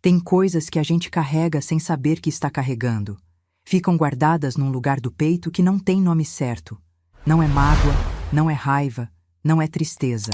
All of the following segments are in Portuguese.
Tem coisas que a gente carrega sem saber que está carregando. Ficam guardadas num lugar do peito que não tem nome certo. Não é mágoa, não é raiva, não é tristeza.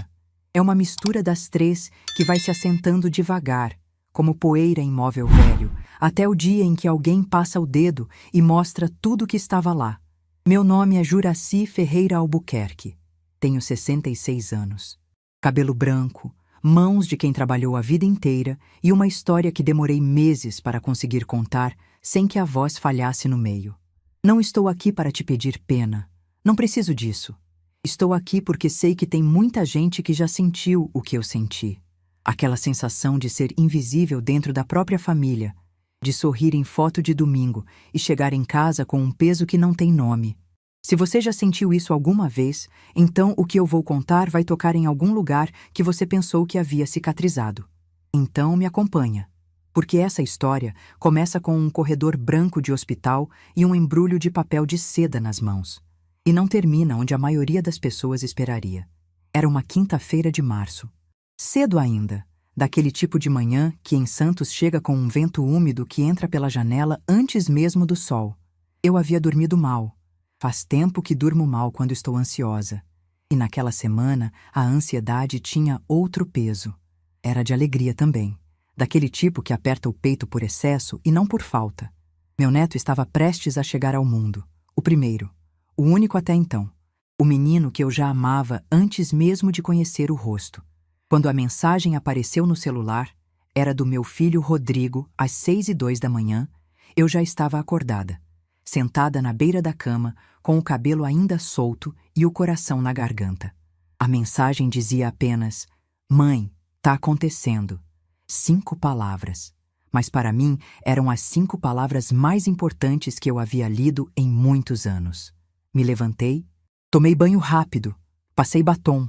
É uma mistura das três que vai se assentando devagar, como poeira em móvel velho, até o dia em que alguém passa o dedo e mostra tudo o que estava lá. Meu nome é Juraci Ferreira Albuquerque. Tenho 66 anos. Cabelo branco, mãos de quem trabalhou a vida inteira e uma história que demorei meses para conseguir contar sem que a voz falhasse no meio. Não estou aqui para te pedir pena. Não preciso disso. Estou aqui porque sei que tem muita gente que já sentiu o que eu senti. Aquela sensação de ser invisível dentro da própria família, de sorrir em foto de domingo e chegar em casa com um peso que não tem nome. Se você já sentiu isso alguma vez, então o que eu vou contar vai tocar em algum lugar que você pensou que havia cicatrizado. Então me acompanha, porque essa história começa com um corredor branco de hospital e um embrulho de papel de seda nas mãos. E não termina onde a maioria das pessoas esperaria. Era uma quinta-feira de março. Cedo ainda, daquele tipo de manhã que em Santos chega com um vento úmido que entra pela janela antes mesmo do sol. Eu havia dormido mal. Faz tempo que durmo mal quando estou ansiosa. E naquela semana, a ansiedade tinha outro peso. Era de alegria também. Daquele tipo que aperta o peito por excesso e não por falta. Meu neto estava prestes a chegar ao mundo. O primeiro. O único até então. O menino que eu já amava antes mesmo de conhecer o rosto. Quando a mensagem apareceu no celular, era do meu filho Rodrigo, às 6h02 da manhã, eu já estava acordada. Sentada na beira da cama, com o cabelo ainda solto e o coração na garganta. A mensagem dizia apenas: "Mãe, tá acontecendo." 5 palavras. Mas para mim eram as 5 palavras mais importantes que eu havia lido em muitos anos. Me levantei, tomei banho rápido, passei batom.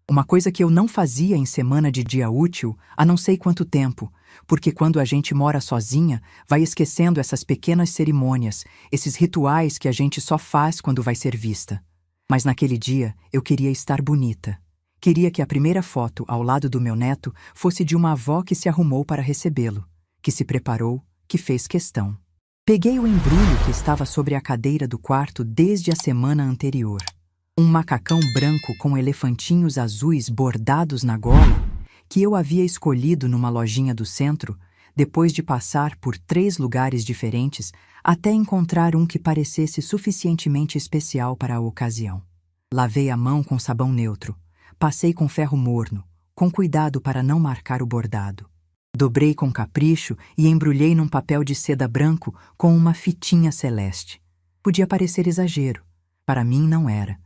Uma coisa que eu não fazia em semana de dia útil há não sei quanto tempo, porque quando a gente mora sozinha, vai esquecendo essas pequenas cerimônias, esses rituais que a gente só faz quando vai ser vista. Mas naquele dia eu queria estar bonita. Queria que a primeira foto ao lado do meu neto fosse de uma avó que se arrumou para recebê-lo, que se preparou, que fez questão. Peguei o embrulho que estava sobre a cadeira do quarto desde a semana anterior. Um macacão branco com elefantinhos azuis bordados na gola, que eu havia escolhido numa lojinha do centro, depois de passar por 3 lugares diferentes até encontrar um que parecesse suficientemente especial para a ocasião. Lavei a mão com sabão neutro, passei com ferro morno, com cuidado para não marcar o bordado. Dobrei com capricho e embrulhei num papel de seda branco com uma fitinha celeste. Podia parecer exagero. Para mim não era.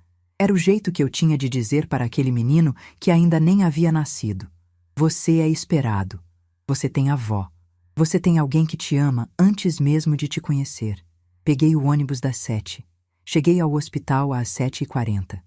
Era o jeito que eu tinha de dizer para aquele menino que ainda nem havia nascido: "Você é esperado. Você tem avó. Você tem alguém que te ama antes mesmo de te conhecer." Peguei o ônibus das 7. Cheguei ao hospital às 7h40.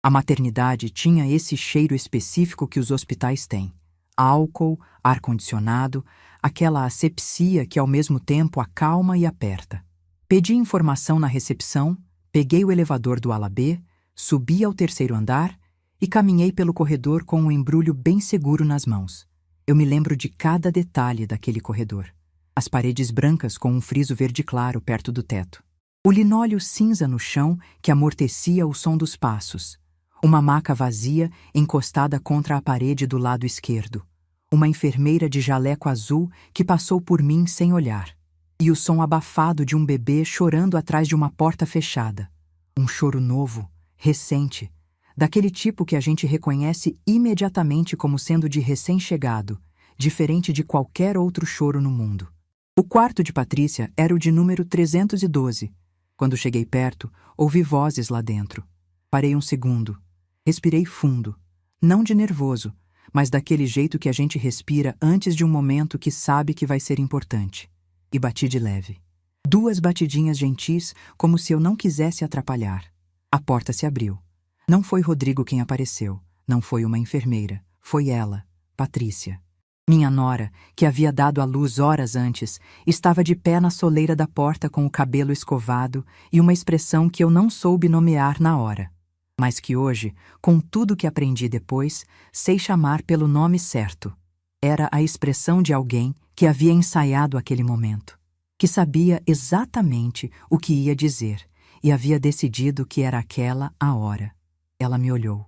A maternidade tinha esse cheiro específico que os hospitais têm. Álcool, ar-condicionado, aquela asepsia que ao mesmo tempo acalma e aperta. Pedi informação na recepção, peguei o elevador do ala B, subi ao 3º andar e caminhei pelo corredor com um embrulho bem seguro nas mãos. Eu me lembro de cada detalhe daquele corredor. As paredes brancas com um friso verde claro perto do teto. O linóleo cinza no chão que amortecia o som dos passos. Uma maca vazia encostada contra a parede do lado esquerdo. Uma enfermeira de jaleco azul que passou por mim sem olhar. E o som abafado de um bebê chorando atrás de uma porta fechada. Um choro novo, recente, daquele tipo que a gente reconhece imediatamente como sendo de recém-chegado, diferente de qualquer outro choro no mundo. O quarto de Patrícia era o de número 312. Quando cheguei perto, ouvi vozes lá dentro. Parei um segundo. Respirei fundo. Não de nervoso, mas daquele jeito que a gente respira antes de um momento que sabe que vai ser importante. E bati de leve. 2 batidinhas gentis, como se eu não quisesse atrapalhar. A porta se abriu. Não foi Rodrigo quem apareceu. Não foi uma enfermeira. Foi ela, Patrícia. Minha nora, que havia dado à luz horas antes, estava de pé na soleira da porta com o cabelo escovado e uma expressão que eu não soube nomear na hora, mas que hoje, com tudo que aprendi depois, sei chamar pelo nome certo. Era a expressão de alguém que havia ensaiado aquele momento, que sabia exatamente o que ia dizer e havia decidido que era aquela a hora. Ela me olhou.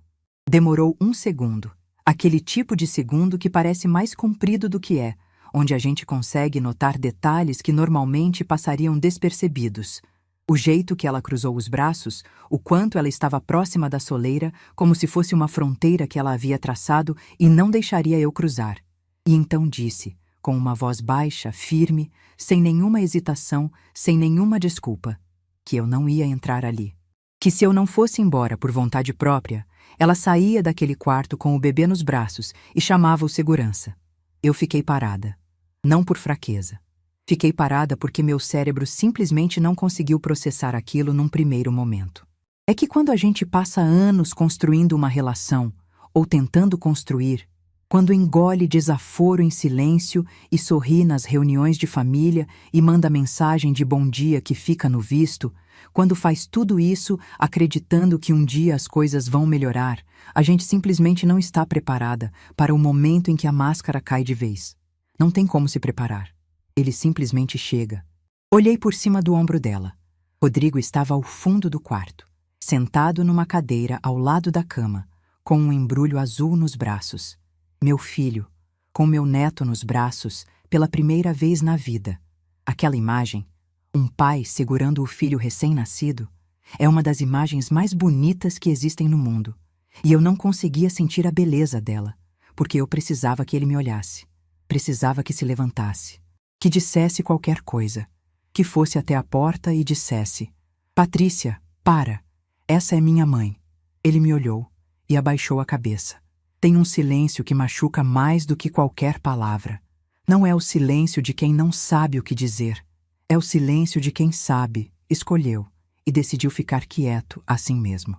Demorou 1 segundo, aquele tipo de segundo que parece mais comprido do que é, onde a gente consegue notar detalhes que normalmente passariam despercebidos. O jeito que ela cruzou os braços, o quanto ela estava próxima da soleira, como se fosse uma fronteira que ela havia traçado e não deixaria eu cruzar. E então disse, com uma voz baixa, firme, sem nenhuma hesitação, sem nenhuma desculpa, que eu não ia entrar ali. Que se eu não fosse embora por vontade própria, ela saía daquele quarto com o bebê nos braços e chamava o segurança. Eu fiquei parada. Não por fraqueza. Fiquei parada porque meu cérebro simplesmente não conseguiu processar aquilo num primeiro momento. É que quando a gente passa anos construindo uma relação, ou tentando construir, quando engole desaforo em silêncio e sorri nas reuniões de família e manda mensagem de bom dia que fica no visto, quando faz tudo isso acreditando que um dia as coisas vão melhorar, a gente simplesmente não está preparada para o momento em que a máscara cai de vez. Não tem como se preparar. Ele simplesmente chega. Olhei por cima do ombro dela. Rodrigo estava ao fundo do quarto, sentado numa cadeira ao lado da cama, com um embrulho azul nos braços. Meu filho, com meu neto nos braços, pela primeira vez na vida. Aquela imagem, um pai segurando o filho recém-nascido, é uma das imagens mais bonitas que existem no mundo. E eu não conseguia sentir a beleza dela, porque eu precisava que ele me olhasse. Precisava que se levantasse. Que dissesse qualquer coisa, que fosse até a porta e dissesse: Patrícia, para, essa é minha mãe. Ele me olhou e abaixou a cabeça. Tem um silêncio que machuca mais do que qualquer palavra. Não é o silêncio de quem não sabe o que dizer. É o silêncio de quem sabe, escolheu e decidiu ficar quieto assim mesmo.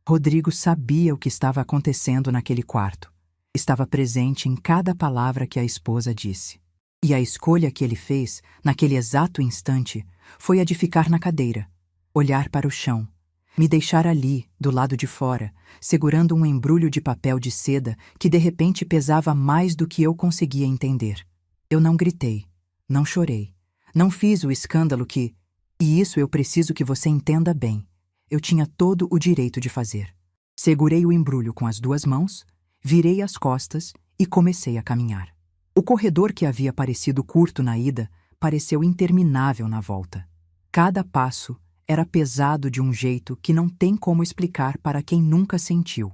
Rodrigo sabia o que estava acontecendo naquele quarto. Estava presente em cada palavra que a esposa disse. E a escolha que ele fez, naquele exato instante, foi a de ficar na cadeira, olhar para o chão, me deixar ali, do lado de fora, segurando um embrulho de papel de seda que de repente pesava mais do que eu conseguia entender. Eu não gritei, não chorei, não fiz o escândalo que... E isso eu preciso que você entenda bem. Eu tinha todo o direito de fazer. Segurei o embrulho com as 2 mãos, virei as costas e comecei a caminhar. O corredor que havia parecido curto na ida pareceu interminável na volta. Cada passo era pesado de um jeito que não tem como explicar para quem nunca sentiu.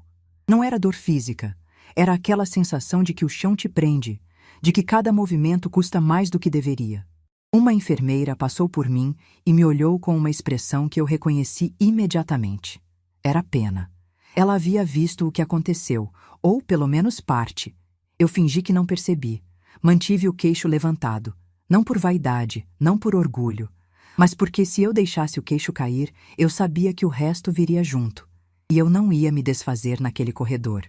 Não era dor física, era aquela sensação de que o chão te prende, de que cada movimento custa mais do que deveria. Uma enfermeira passou por mim e me olhou com uma expressão que eu reconheci imediatamente. Era pena. Ela havia visto o que aconteceu, ou pelo menos parte. Eu fingi que não percebi. Mantive o queixo levantado, não por vaidade, não por orgulho, mas porque se eu deixasse o queixo cair, eu sabia que o resto viria junto, e eu não ia me desfazer naquele corredor.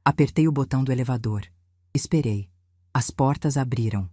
Apertei o botão do elevador. Esperei. As portas abriram.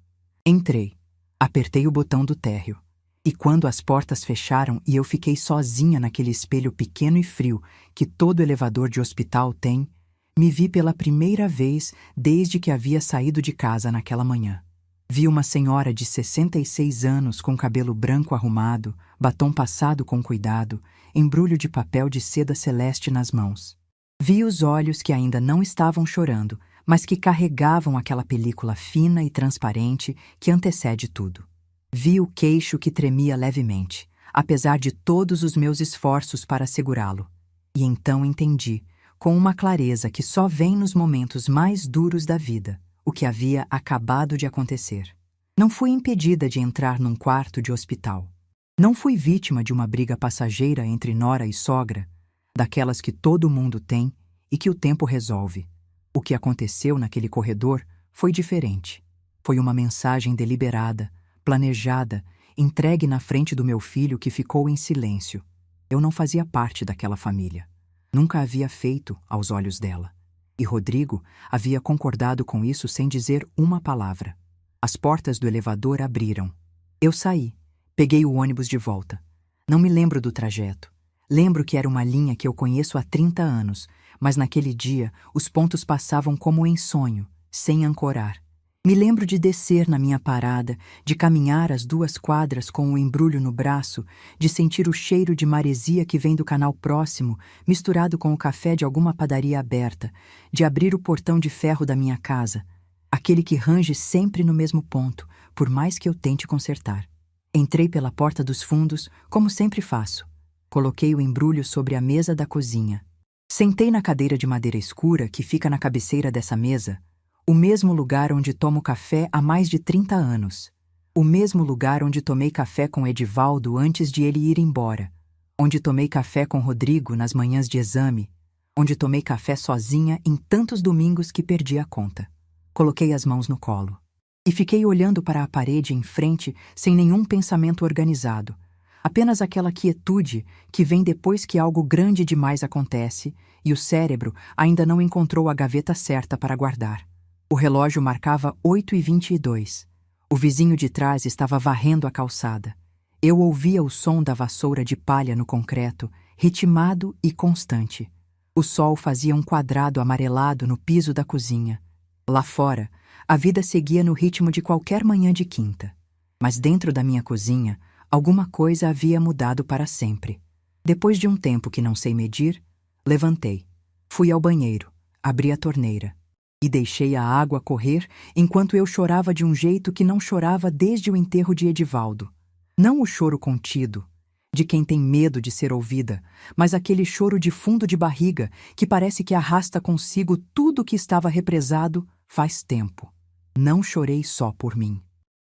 Entrei. Apertei o botão do térreo. E quando as portas fecharam e eu fiquei sozinha naquele espelho pequeno e frio que todo elevador de hospital tem, me vi pela primeira vez desde que havia saído de casa naquela manhã. Vi uma senhora de 66 anos com cabelo branco arrumado, batom passado com cuidado, embrulho de papel de seda celeste nas mãos. Vi os olhos que ainda não estavam chorando, mas que carregavam aquela película fina e transparente que antecede tudo. Vi o queixo que tremia levemente, apesar de todos os meus esforços para segurá-lo. E então entendi, com uma clareza que só vem nos momentos mais duros da vida, o que havia acabado de acontecer. Não fui impedida de entrar num quarto de hospital. Não fui vítima de uma briga passageira entre nora e sogra, daquelas que todo mundo tem e que o tempo resolve. O que aconteceu naquele corredor foi diferente. Foi uma mensagem deliberada, planejada, entregue na frente do meu filho que ficou em silêncio. Eu não fazia parte daquela família. Nunca havia feito aos olhos dela. E Rodrigo havia concordado com isso sem dizer uma palavra. As portas do elevador abriram. Eu saí. Peguei o ônibus de volta. Não me lembro do trajeto. Lembro que era uma linha que eu conheço há 30 anos, mas naquele dia os pontos passavam como em sonho, sem ancorar. Me lembro de descer na minha parada, de caminhar as 2 quadras com o embrulho no braço, de sentir o cheiro de maresia que vem do canal próximo, misturado com o café de alguma padaria aberta, de abrir o portão de ferro da minha casa, aquele que range sempre no mesmo ponto, por mais que eu tente consertar. Entrei pela porta dos fundos, como sempre faço. Coloquei o embrulho sobre a mesa da cozinha. Sentei na cadeira de madeira escura que fica na cabeceira dessa mesa, o mesmo lugar onde tomo café há mais de 30 anos. O mesmo lugar onde tomei café com Edivaldo antes de ele ir embora. Onde tomei café com Rodrigo nas manhãs de exame. Onde tomei café sozinha em tantos domingos que perdi a conta. Coloquei as mãos no colo. E fiquei olhando para a parede em frente sem nenhum pensamento organizado. Apenas aquela quietude que vem depois que algo grande demais acontece e o cérebro ainda não encontrou a gaveta certa para guardar. O relógio marcava 8h22. O vizinho de trás estava varrendo a calçada. Eu ouvia o som da vassoura de palha no concreto, ritmado e constante. O sol fazia um quadrado amarelado no piso da cozinha. Lá fora, a vida seguia no ritmo de qualquer manhã de quinta. Mas dentro da minha cozinha, alguma coisa havia mudado para sempre. Depois de um tempo que não sei medir, levantei. Fui ao banheiro, abri a torneira. E deixei a água correr enquanto eu chorava de um jeito que não chorava desde o enterro de Edivaldo. Não o choro contido, de quem tem medo de ser ouvida, mas aquele choro de fundo de barriga que parece que arrasta consigo tudo que estava represado faz tempo. Não chorei só por mim.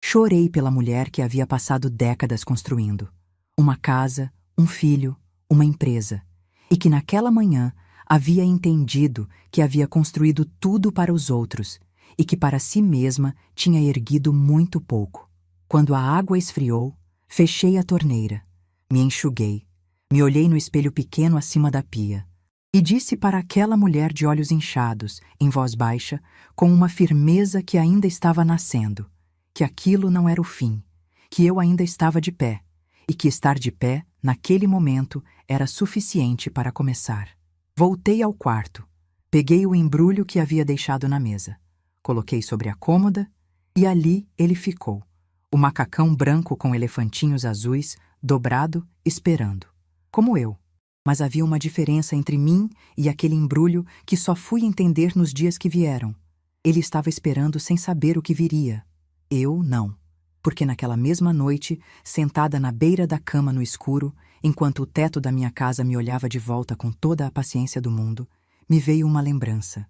Chorei pela mulher que havia passado décadas construindo. Uma casa, um filho, uma empresa. E que naquela manhã havia entendido que havia construído tudo para os outros e que para si mesma tinha erguido muito pouco. Quando a água esfriou, fechei a torneira, me enxuguei, me olhei no espelho pequeno acima da pia e disse para aquela mulher de olhos inchados, em voz baixa, com uma firmeza que ainda estava nascendo, que aquilo não era o fim, que eu ainda estava de pé e que estar de pé, naquele momento, era suficiente para começar. Voltei ao quarto, peguei o embrulho que havia deixado na mesa, coloquei sobre a cômoda e ali ele ficou, o macacão branco com elefantinhos azuis, dobrado, esperando, como eu. Mas havia uma diferença entre mim e aquele embrulho que só fui entender nos dias que vieram. Ele estava esperando sem saber o que viria. Eu não, porque naquela mesma noite, sentada na beira da cama no escuro, enquanto o teto da minha casa me olhava de volta com toda a paciência do mundo, me veio uma lembrança.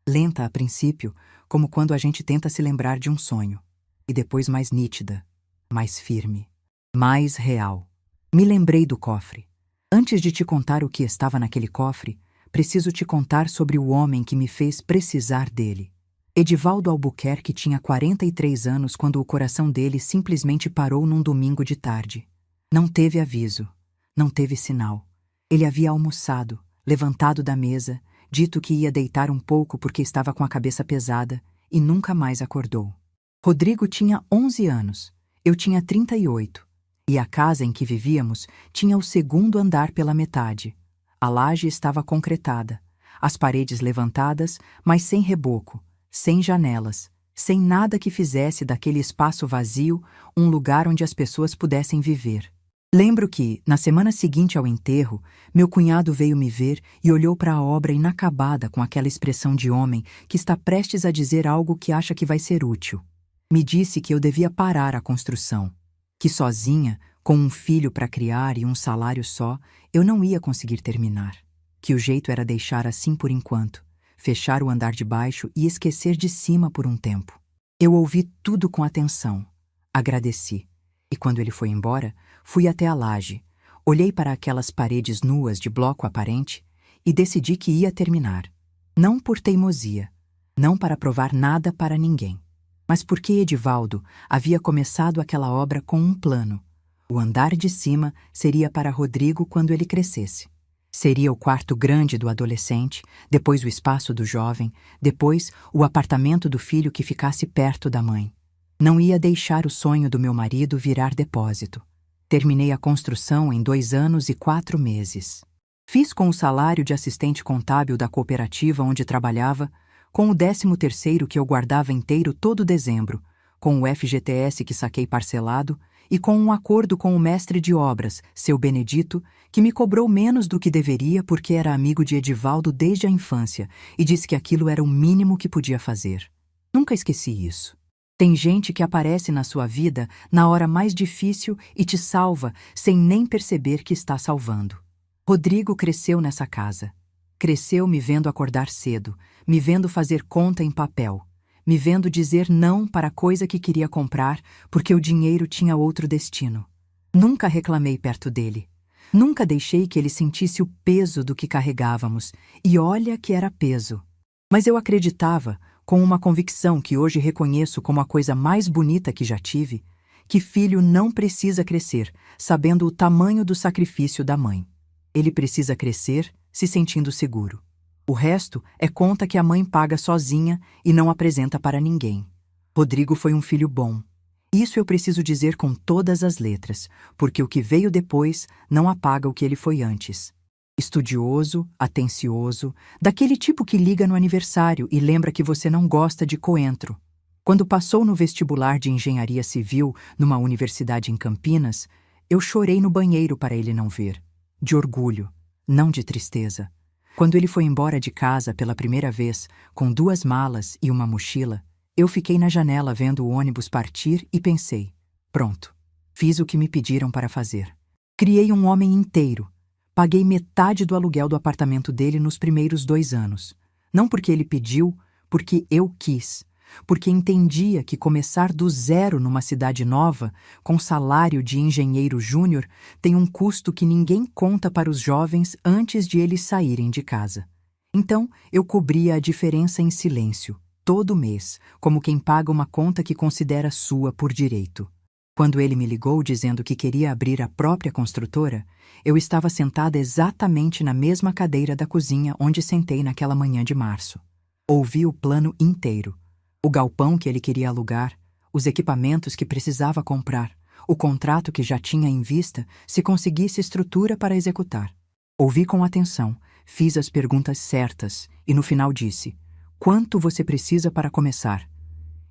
Lenta a princípio, como quando a gente tenta se lembrar de um sonho. E depois mais nítida, mais firme, mais real. Me lembrei do cofre. Antes de te contar o que estava naquele cofre, preciso te contar sobre o homem que me fez precisar dele. Edivaldo Albuquerque tinha 43 anos quando o coração dele simplesmente parou num domingo de tarde. Não teve aviso. Não teve sinal. Ele havia almoçado, levantado da mesa, dito que ia deitar um pouco porque estava com a cabeça pesada e nunca mais acordou. Rodrigo tinha 11 anos, eu tinha 38, e a casa em que vivíamos tinha o segundo andar pela metade. A laje estava concretada, as paredes levantadas, mas sem reboco, sem janelas, sem nada que fizesse daquele espaço vazio um lugar onde as pessoas pudessem viver. Lembro que, na semana seguinte ao enterro, meu cunhado veio me ver e olhou para a obra inacabada com aquela expressão de homem que está prestes a dizer algo que acha que vai ser útil. Me disse que eu devia parar a construção, que sozinha, com um filho para criar e um salário só, eu não ia conseguir terminar, que o jeito era deixar assim por enquanto, fechar o andar de baixo e esquecer de cima por um tempo. Eu ouvi tudo com atenção, agradeci. E quando ele foi embora, fui até a laje, olhei para aquelas paredes nuas de bloco aparente e decidi que ia terminar. Não por teimosia, não para provar nada para ninguém, mas porque Edivaldo havia começado aquela obra com um plano. O andar de cima seria para Rodrigo quando ele crescesse. Seria o quarto grande do adolescente, depois o espaço do jovem, depois o apartamento do filho que ficasse perto da mãe. Não ia deixar o sonho do meu marido virar depósito. Terminei a construção em 2 anos e 4 meses. Fiz com o salário de assistente contábil da cooperativa onde trabalhava com o 13º que eu guardava inteiro todo dezembro, com o FGTS que saquei parcelado e com um acordo com o mestre de obras, seu Benedito, que me cobrou menos do que deveria porque era amigo de Edivaldo desde a infância e disse que aquilo era o mínimo que podia fazer. Nunca esqueci isso. Tem gente que aparece na sua vida na hora mais difícil e te salva sem nem perceber que está salvando. Rodrigo cresceu nessa casa. Cresceu me vendo acordar cedo, me vendo fazer conta em papel, me vendo dizer não para a coisa que queria comprar porque o dinheiro tinha outro destino. Nunca reclamei perto dele. Nunca deixei que ele sentisse o peso do que carregávamos, e olha que era peso. Mas eu acreditava, com uma convicção que hoje reconheço como a coisa mais bonita que já tive, que filho não precisa crescer sabendo o tamanho do sacrifício da mãe. Ele precisa crescer se sentindo seguro. O resto é conta que a mãe paga sozinha e não apresenta para ninguém. Rodrigo foi um filho bom. Isso eu preciso dizer com todas as letras, porque o que veio depois não apaga o que ele foi antes. Estudioso, atencioso, daquele tipo que liga no aniversário e lembra que você não gosta de coentro. Quando passou no vestibular de engenharia civil numa universidade em Campinas, eu chorei no banheiro para ele não ver. De orgulho, não de tristeza. Quando ele foi embora de casa pela primeira vez, com 2 malas e uma mochila, eu fiquei na janela vendo o ônibus partir e pensei: pronto, fiz o que me pediram para fazer. Criei um homem inteiro. Paguei metade do aluguel do apartamento dele nos primeiros 2 anos. Não porque ele pediu, porque eu quis. Porque entendia que começar do zero numa cidade nova, com salário de engenheiro júnior, tem um custo que ninguém conta para os jovens antes de eles saírem de casa. Então, eu cobria a diferença em silêncio, todo mês, como quem paga uma conta que considera sua por direito. Quando ele me ligou dizendo que queria abrir a própria construtora, eu estava sentada exatamente na mesma cadeira da cozinha onde sentei naquela manhã de março. Ouvi o plano inteiro. O galpão que ele queria alugar, os equipamentos que precisava comprar, o contrato que já tinha em vista se conseguisse estrutura para executar. Ouvi com atenção, fiz as perguntas certas e no final disse: "Quanto você precisa para começar?"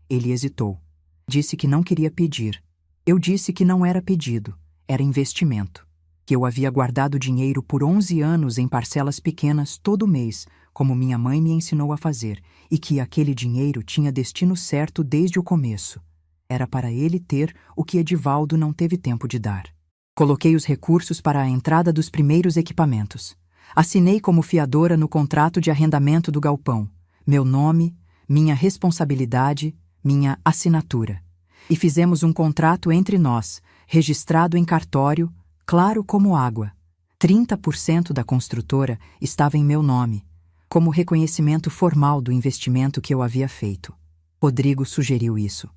Ele hesitou. Disse que não queria pedir. Eu disse que não era pedido, era investimento. Que eu havia guardado dinheiro por 11 anos em parcelas pequenas todo mês, como minha mãe me ensinou a fazer, e que aquele dinheiro tinha destino certo desde o começo. Era para ele ter o que Edivaldo não teve tempo de dar. Coloquei os recursos para a entrada dos primeiros equipamentos. Assinei como fiadora no contrato de arrendamento do galpão. Meu nome, minha responsabilidade, minha assinatura. E fizemos um contrato entre nós, registrado em cartório, claro como água. 30% da construtora estava em meu nome, como reconhecimento formal do investimento que eu havia feito. Rodrigo sugeriu isso.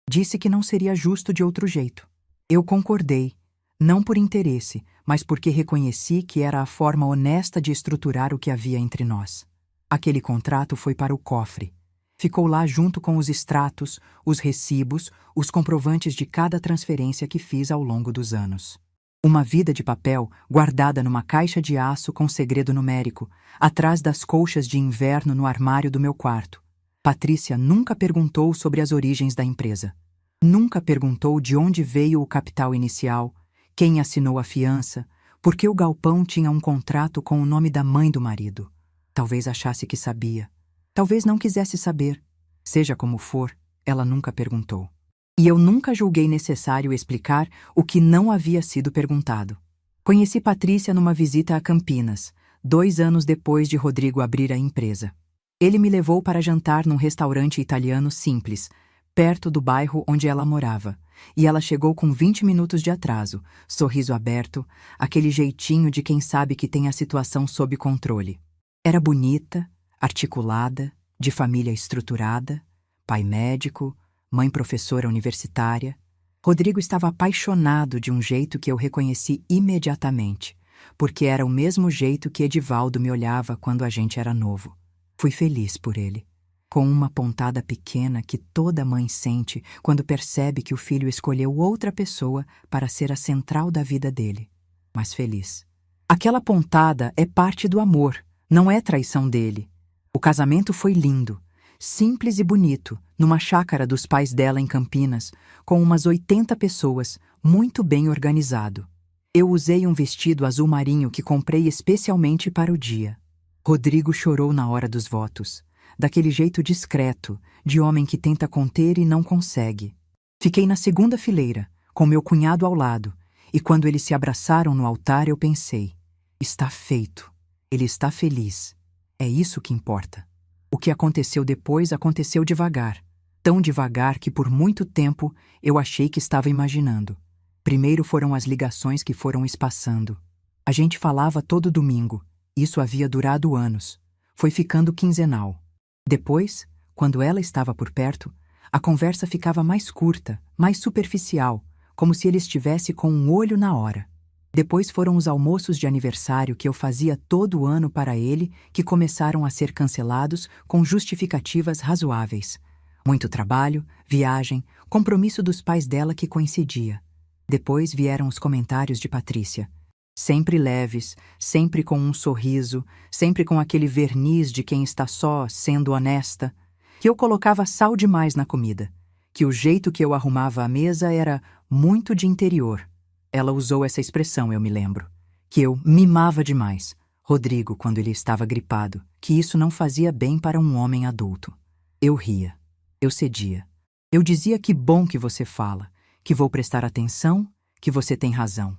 Disse que não seria justo de outro jeito. Eu concordei, não por interesse, mas porque reconheci que era a forma honesta de estruturar o que havia entre nós. Aquele contrato foi para o cofre. Ficou lá junto com os extratos, os recibos, os comprovantes de cada transferência que fiz ao longo dos anos. Uma vida de papel guardada numa caixa de aço com segredo numérico, atrás das colchas de inverno no armário do meu quarto. Patrícia nunca perguntou sobre as origens da empresa. Nunca perguntou de onde veio o capital inicial, quem assinou a fiança, por que o galpão tinha um contrato com o nome da mãe do marido. Talvez achasse que sabia. Talvez não quisesse saber. Seja como for, ela nunca perguntou. E eu nunca julguei necessário explicar o que não havia sido perguntado. Conheci Patrícia numa visita a Campinas, 2 anos depois de Rodrigo abrir a empresa. Ele me levou para jantar num restaurante italiano simples, perto do bairro onde ela morava, e ela chegou com 20 minutos de atraso, sorriso aberto, aquele jeitinho de quem sabe que tem a situação sob controle. Era bonita, articulada, de família estruturada, pai médico, mãe professora universitária. Rodrigo estava apaixonado de um jeito que eu reconheci imediatamente, porque era o mesmo jeito que Edivaldo me olhava quando a gente era novo. Fui feliz por ele, com uma pontada pequena que toda mãe sente quando percebe que o filho escolheu outra pessoa para ser a central da vida dele. Mas feliz. Aquela pontada é parte do amor, não é traição dele. O casamento foi lindo. simples e bonito, numa chácara dos pais dela em Campinas, com umas 80 pessoas, muito bem organizado. Eu usei um vestido azul marinho que comprei especialmente para o dia. Rodrigo chorou na hora dos votos, daquele jeito discreto, de homem que tenta conter e não consegue. Fiquei na segunda fileira, com meu cunhado ao lado, e quando eles se abraçaram no altar eu pensei, está feito, ele está feliz, é isso que importa. O que aconteceu depois aconteceu devagar, tão devagar que por muito tempo eu achei que estava imaginando. Primeiro foram as ligações que foram espaçando. A gente falava todo domingo, isso havia durado anos, foi ficando quinzenal. Depois, quando ela estava por perto, a conversa ficava mais curta, mais superficial, como se ele estivesse com um olho na hora. Depois foram os almoços de aniversário que eu fazia todo ano para ele, que começaram a ser cancelados com justificativas razoáveis. Muito trabalho, viagem, compromisso dos pais dela que coincidia. Depois vieram os comentários de Patrícia. Sempre leves, sempre com um sorriso, sempre com aquele verniz de quem está só, sendo honesta, que eu colocava sal demais na comida, que o jeito que eu arrumava a mesa era muito de interior. Ela usou essa expressão, eu me lembro. Que eu mimava demais. Rodrigo, quando ele estava gripado, que isso não fazia bem para um homem adulto. Eu ria. Eu cedia. Eu dizia que bom que você fala, que vou prestar atenção, que você tem razão.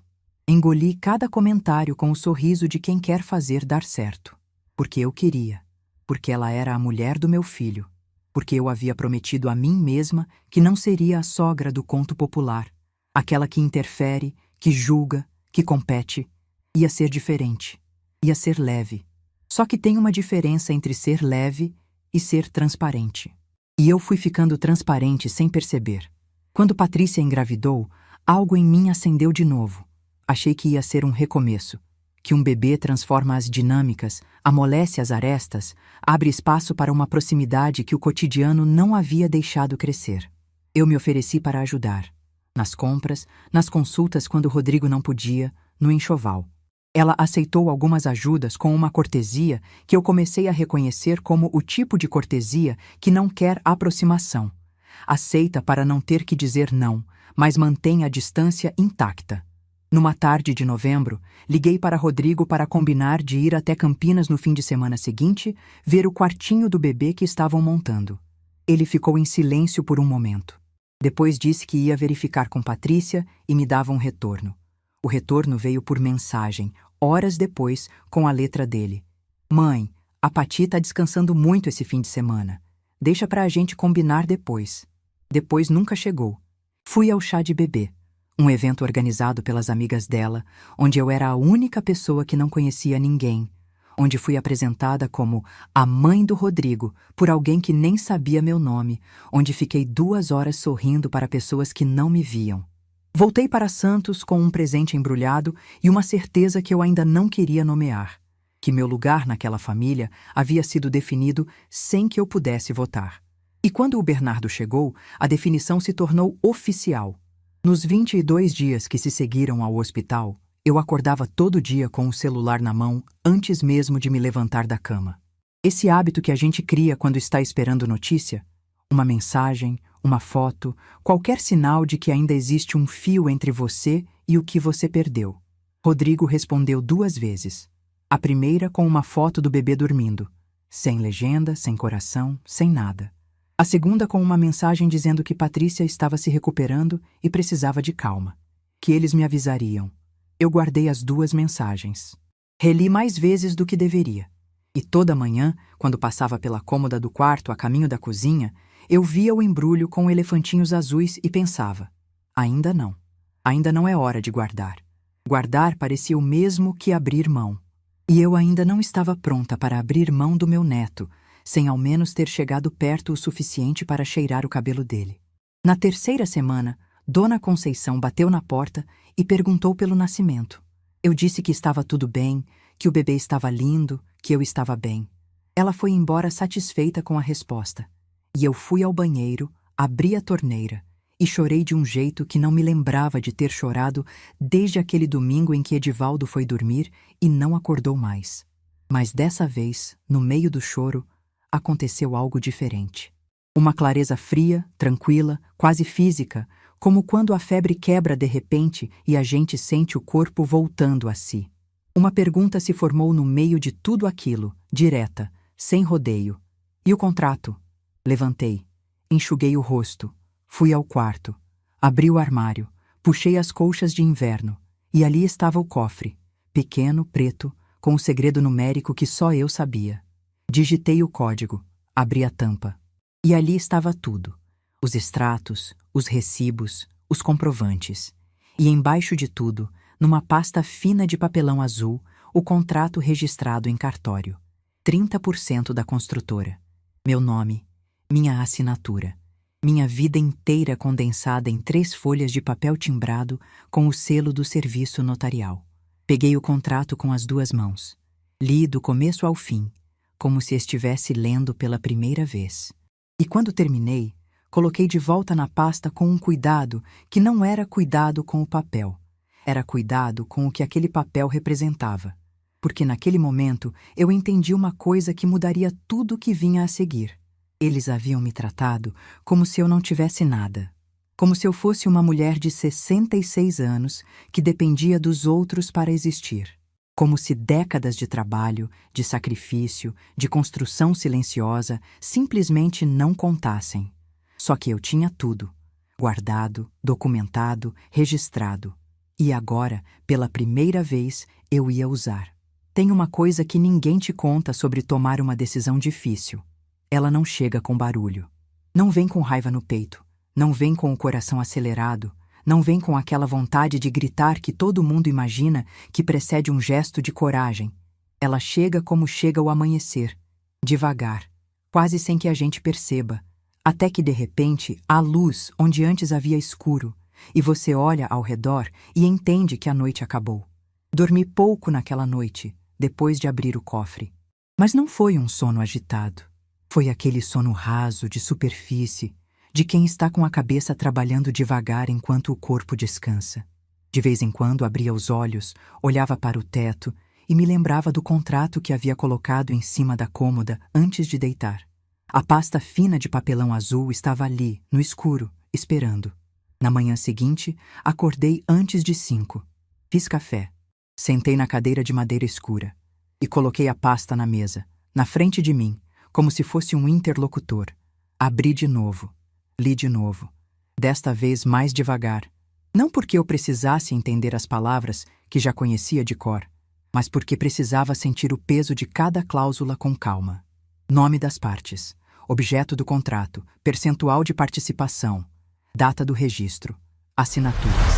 Engoli cada comentário com o sorriso de quem quer fazer dar certo. Porque eu queria. Porque ela era a mulher do meu filho. Porque eu havia prometido a mim mesma que não seria a sogra do conto popular. Aquela que interfere, que julga, que compete. Ia ser diferente. Ia ser leve. Só que tem uma diferença entre ser leve e ser transparente. E eu fui ficando transparente sem perceber. Quando Patrícia engravidou, algo em mim acendeu de novo. Achei que ia ser um recomeço. Que um bebê transforma as dinâmicas, amolece as arestas, abre espaço para uma proximidade que o cotidiano não havia deixado crescer. Eu me ofereci para ajudar. Nas compras, nas consultas quando Rodrigo não podia, no enxoval. Ela aceitou algumas ajudas com uma cortesia que eu comecei a reconhecer como o tipo de cortesia que não quer aproximação. Aceita para não ter que dizer não, mas mantém a distância intacta. Numa tarde de novembro, liguei para Rodrigo para combinar de ir até Campinas no fim de semana seguinte, ver o quartinho do bebê que estavam montando. Ele ficou em silêncio por um momento. Depois disse que ia verificar com Patrícia e me dava um retorno. O retorno veio por mensagem, horas depois, com a letra dele. Mãe, a Pati tá descansando muito esse fim de semana. Deixa pra gente combinar depois. Depois nunca chegou. Fui ao chá de bebê, um evento organizado pelas amigas dela, onde eu era a única pessoa que não conhecia ninguém, onde fui apresentada como a mãe do Rodrigo por alguém que nem sabia meu nome, onde fiquei 2 horas sorrindo para pessoas que não me viam. Voltei para Santos com um presente embrulhado e uma certeza que eu ainda não queria nomear, que meu lugar naquela família havia sido definido sem que eu pudesse votar. E quando o Bernardo chegou, a definição se tornou oficial. Nos 22 dias que se seguiram ao hospital, eu acordava todo dia com o celular na mão antes mesmo de me levantar da cama. Esse hábito que a gente cria quando está esperando notícia, uma mensagem, uma foto, qualquer sinal de que ainda existe um fio entre você e o que você perdeu. Rodrigo respondeu 2 vezes. A primeira com uma foto do bebê dormindo, sem legenda, sem coração, sem nada. A segunda com uma mensagem dizendo que Patrícia estava se recuperando e precisava de calma, que eles me avisariam. Eu guardei as 2 mensagens. Reli mais vezes do que deveria. E toda manhã, quando passava pela cômoda do quarto a caminho da cozinha, eu via o embrulho com elefantinhos azuis e pensava, ainda não é hora de guardar. Guardar parecia o mesmo que abrir mão. E eu ainda não estava pronta para abrir mão do meu neto, sem ao menos ter chegado perto o suficiente para cheirar o cabelo dele. Na 3ª semana, Dona Conceição bateu na porta e perguntou pelo nascimento. Eu disse que estava tudo bem, que o bebê estava lindo, que eu estava bem. Ela foi embora satisfeita com a resposta. E eu fui ao banheiro, abri a torneira e chorei de um jeito que não me lembrava de ter chorado desde aquele domingo em que Edivaldo foi dormir e não acordou mais. Mas dessa vez, no meio do choro, aconteceu algo diferente. Uma clareza fria, tranquila, quase física, como quando a febre quebra de repente e a gente sente o corpo voltando a si. Uma pergunta se formou no meio de tudo aquilo, direta, sem rodeio. E o contrato? Levantei, enxuguei o rosto, fui ao quarto, abri o armário, puxei as colchas de inverno, e ali estava o cofre, pequeno, preto, com o segredo numérico que só eu sabia. Digitei o código, abri a tampa. E ali estava tudo: os extratos, os recibos, os comprovantes. E embaixo de tudo, numa pasta fina de papelão azul, o contrato registrado em cartório. 30% da construtora. Meu nome, minha assinatura. Minha vida inteira condensada em 3 folhas de papel timbrado com o selo do serviço notarial. Peguei o contrato com as 2 mãos. Li do começo ao fim, como se estivesse lendo pela primeira vez. E quando terminei, coloquei de volta na pasta com um cuidado que não era cuidado com o papel. Era cuidado com o que aquele papel representava. Porque naquele momento eu entendi uma coisa que mudaria tudo o que vinha a seguir. Eles haviam me tratado como se eu não tivesse nada. Como se eu fosse uma mulher de 66 anos que dependia dos outros para existir. Como se décadas de trabalho, de sacrifício, de construção silenciosa simplesmente não contassem. Só que eu tinha tudo. Guardado, documentado, registrado. E agora, pela primeira vez, eu ia usar. Tem uma coisa que ninguém te conta sobre tomar uma decisão difícil. Ela não chega com barulho. Não vem com raiva no peito. Não vem com o coração acelerado. Não vem com aquela vontade de gritar que todo mundo imagina que precede um gesto de coragem. Ela chega como chega o amanhecer. Devagar. Quase sem que a gente perceba. Até que, de repente, há luz onde antes havia escuro. E você olha ao redor e entende que a noite acabou. Dormi pouco naquela noite, depois de abrir o cofre. Mas não foi um sono agitado. Foi aquele sono raso, de superfície, de quem está com a cabeça trabalhando devagar enquanto o corpo descansa. De vez em quando abria os olhos, olhava para o teto e me lembrava do contrato que havia colocado em cima da cômoda antes de deitar. A pasta fina de papelão azul estava ali, no escuro, esperando. Na manhã seguinte, acordei antes de 5. Fiz café. Sentei na cadeira de madeira escura e coloquei a pasta na mesa, na frente de mim, como se fosse um interlocutor. Abri de novo. Li de novo. Desta vez mais devagar. Não porque eu precisasse entender as palavras que já conhecia de cor, mas porque precisava sentir o peso de cada cláusula com calma. Nome das partes, objeto do contrato, percentual de participação, data do registro, assinaturas.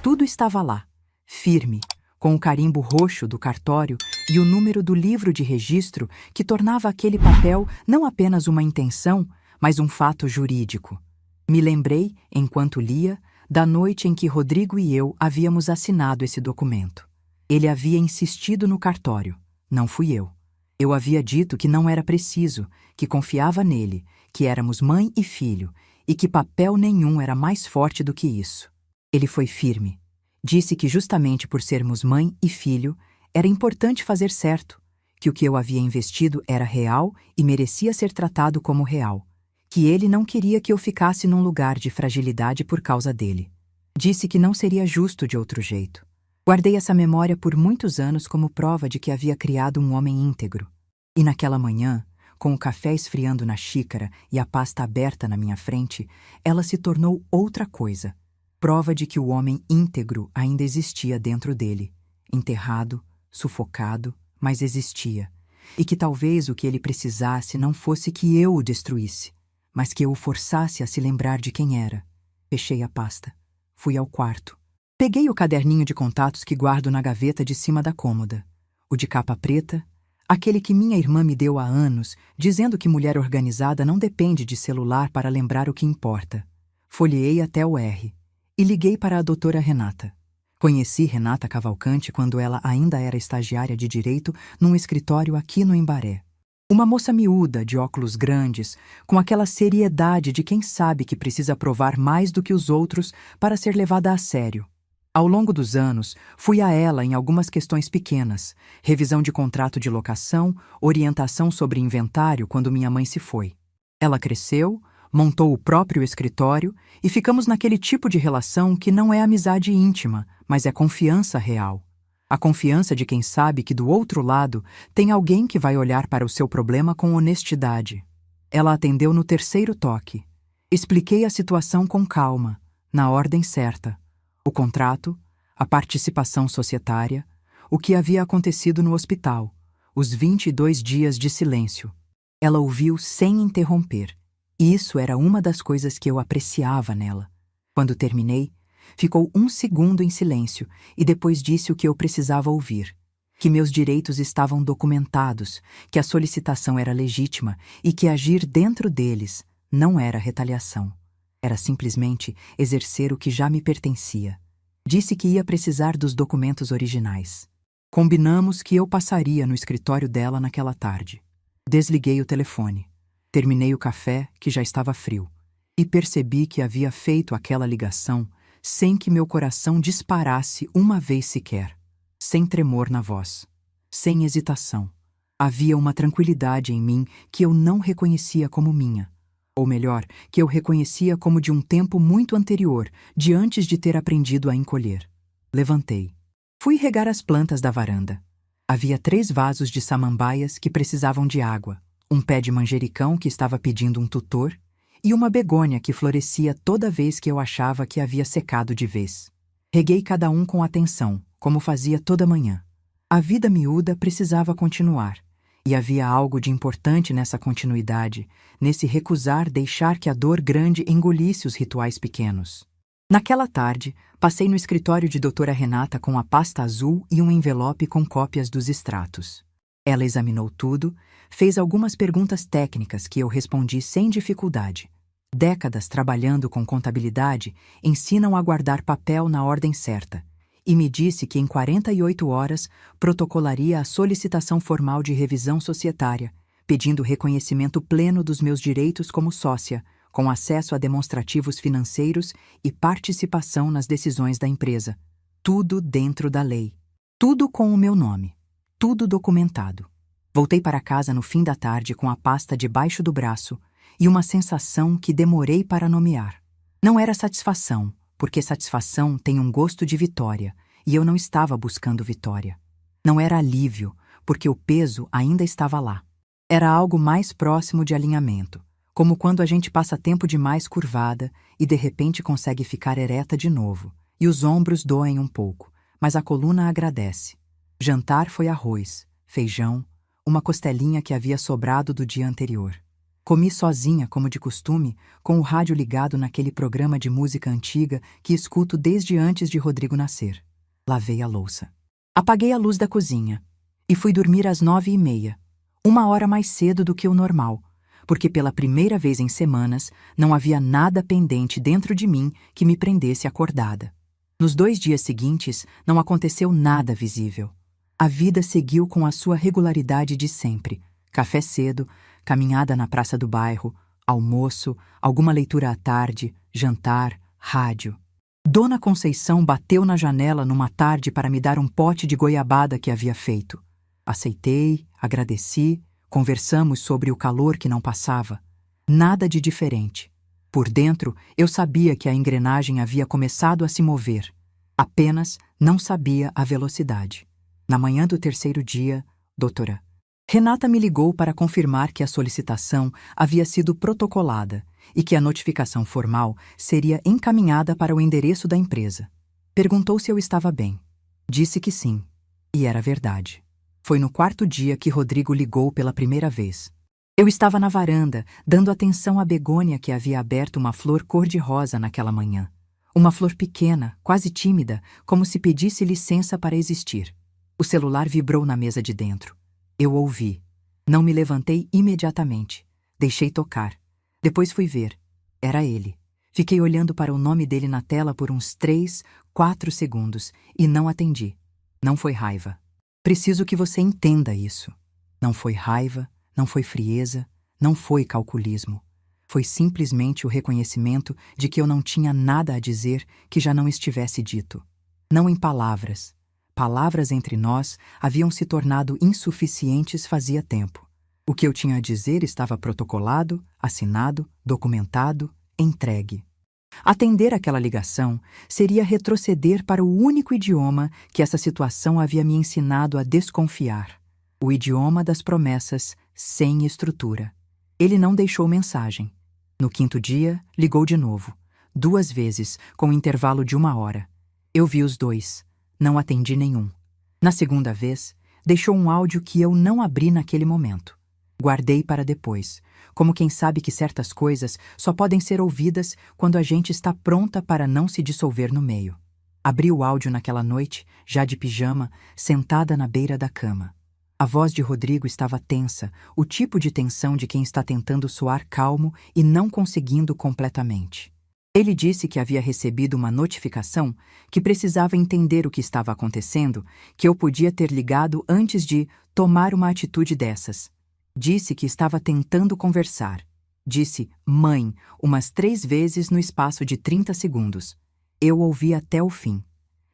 Tudo estava lá, firme, com o carimbo roxo do cartório e o número do livro de registro que tornava aquele papel não apenas uma intenção, mas um fato jurídico. Me lembrei, enquanto lia, da noite em que Rodrigo e eu havíamos assinado esse documento. Ele havia insistido no cartório, não fui eu. Eu havia dito que não era preciso, que confiava nele, que éramos mãe e filho, e que papel nenhum era mais forte do que isso. Ele foi firme. Disse que justamente por sermos mãe e filho, era importante fazer certo, que o que eu havia investido era real e merecia ser tratado como real, que ele não queria que eu ficasse num lugar de fragilidade por causa dele. Disse que não seria justo de outro jeito. Guardei essa memória por muitos anos como prova de que havia criado um homem íntegro. E naquela manhã, com o café esfriando na xícara e a pasta aberta na minha frente, ela se tornou outra coisa. Prova de que o homem íntegro ainda existia dentro dele, enterrado, sufocado, mas existia, e que talvez o que ele precisasse não fosse que eu o destruísse, mas que eu o forçasse a se lembrar de quem era. Fechei a pasta. Fui ao quarto. Peguei o caderninho de contatos que guardo na gaveta de cima da cômoda, o de capa preta, aquele que minha irmã me deu há anos, dizendo que mulher organizada não depende de celular para lembrar o que importa. Folheei até o R. E liguei para a doutora Renata. Conheci Renata Cavalcante quando ela ainda era estagiária de Direito num escritório aqui no Embaré. Uma moça miúda, de óculos grandes, com aquela seriedade de quem sabe que precisa provar mais do que os outros para ser levada a sério. Ao longo dos anos, fui a ela em algumas questões pequenas: revisão de contrato de locação, orientação sobre inventário quando minha mãe se foi. Ela cresceu, montou o próprio escritório e ficamos naquele tipo de relação que não é amizade íntima, mas é confiança real. A confiança de quem sabe que do outro lado tem alguém que vai olhar para o seu problema com honestidade. Ela atendeu no terceiro toque. Expliquei a situação com calma, na ordem certa. O contrato, a participação societária, o que havia acontecido no hospital, os 22 dias de silêncio. Ela ouviu sem interromper. E isso era uma das coisas que eu apreciava nela. Quando terminei, ficou 1 segundo em silêncio e depois disse o que eu precisava ouvir: que meus direitos estavam documentados, que a solicitação era legítima e que agir dentro deles não era retaliação. Era simplesmente exercer o que já me pertencia. Disse que ia precisar dos documentos originais. Combinamos que eu passaria no escritório dela naquela tarde. Desliguei o telefone. Terminei o café, que já estava frio, e percebi que havia feito aquela ligação sem que meu coração disparasse uma vez sequer, sem tremor na voz, sem hesitação. Havia uma tranquilidade em mim que eu não reconhecia como minha, ou melhor, que eu reconhecia como de um tempo muito anterior, de antes de ter aprendido a encolher. Levantei. Fui regar as plantas da varanda. Havia 3 vasos de samambaias que precisavam de água, um pé de manjericão que estava pedindo um tutor e uma begônia que florescia toda vez que eu achava que havia secado de vez. Reguei cada um com atenção, como fazia toda manhã. A vida miúda precisava continuar, e havia algo de importante nessa continuidade, nesse recusar deixar que a dor grande engolisse os rituais pequenos. Naquela tarde, passei no escritório de doutora Renata com a pasta azul e um envelope com cópias dos extratos. Ela examinou tudo, fez algumas perguntas técnicas que eu respondi sem dificuldade. Décadas trabalhando com contabilidade ensinam a guardar papel na ordem certa, e me disse que em 48 horas protocolaria a solicitação formal de revisão societária, pedindo reconhecimento pleno dos meus direitos como sócia, com acesso a demonstrativos financeiros e participação nas decisões da empresa. Tudo dentro da lei. Tudo com o meu nome. Tudo documentado. Voltei para casa no fim da tarde com a pasta debaixo do braço e uma sensação que demorei para nomear. Não era satisfação, porque satisfação tem um gosto de vitória, e eu não estava buscando vitória. Não era alívio, porque o peso ainda estava lá. Era algo mais próximo de alinhamento, como quando a gente passa tempo demais curvada e de repente consegue ficar ereta de novo, e os ombros doem um pouco, mas a coluna agradece. Jantar foi arroz, feijão, uma costelinha que havia sobrado do dia anterior. Comi sozinha, como de costume, com o rádio ligado naquele programa de música antiga que escuto desde antes de Rodrigo nascer. Lavei a louça. Apaguei a luz da cozinha e fui dormir às 9h30, 1 hora mais cedo do que o normal, porque pela primeira vez em semanas não havia nada pendente dentro de mim que me prendesse acordada. Nos 2 dias seguintes não aconteceu nada visível. A vida seguiu com a sua regularidade de sempre: café cedo, caminhada na praça do bairro, almoço, alguma leitura à tarde, jantar, rádio. Dona Conceição bateu na janela numa tarde para me dar um pote de goiabada que havia feito. Aceitei, agradeci, conversamos sobre o calor que não passava. Nada de diferente. Por dentro, eu sabia que a engrenagem havia começado a se mover. Apenas não sabia a velocidade. Na manhã do 3º dia, doutora Renata me ligou para confirmar que a solicitação havia sido protocolada e que a notificação formal seria encaminhada para o endereço da empresa. Perguntou se eu estava bem. Disse que sim. E era verdade. Foi no 4º dia que Rodrigo ligou pela primeira vez. Eu estava na varanda, dando atenção à begônia que havia aberto uma flor cor-de-rosa naquela manhã. Uma flor pequena, quase tímida, como se pedisse licença para existir. O celular vibrou na mesa de dentro. Eu ouvi. Não me levantei imediatamente. Deixei tocar. Depois fui ver. Era ele. Fiquei olhando para o nome dele na tela por uns 3, 4 segundos e não atendi. Não foi raiva. Preciso que você entenda isso. Não foi raiva, não foi frieza, não foi calculismo. Foi simplesmente o reconhecimento de que eu não tinha nada a dizer que já não estivesse dito. Não em palavras. Palavras entre nós haviam se tornado insuficientes fazia tempo. O que eu tinha a dizer estava protocolado, assinado, documentado, entregue. Atender aquela ligação seria retroceder para o único idioma que essa situação havia me ensinado a desconfiar: o idioma das promessas sem estrutura. Ele não deixou mensagem. No quinto dia, ligou de novo, 2 vezes, com um intervalo de 1 hora. Eu vi os 2. Não atendi nenhum. Na segunda vez, deixou um áudio que eu não abri naquele momento. Guardei para depois, como quem sabe que certas coisas só podem ser ouvidas quando a gente está pronta para não se dissolver no meio. Abri o áudio naquela noite, já de pijama, sentada na beira da cama. A voz de Rodrigo estava tensa, o tipo de tensão de quem está tentando soar calmo e não conseguindo completamente. Ele disse que havia recebido uma notificação, que precisava entender o que estava acontecendo, que eu podia ter ligado antes de tomar uma atitude dessas. Disse que estava tentando conversar. Disse "mãe" umas 3 vezes no espaço de 30 segundos. Eu ouvi até o fim.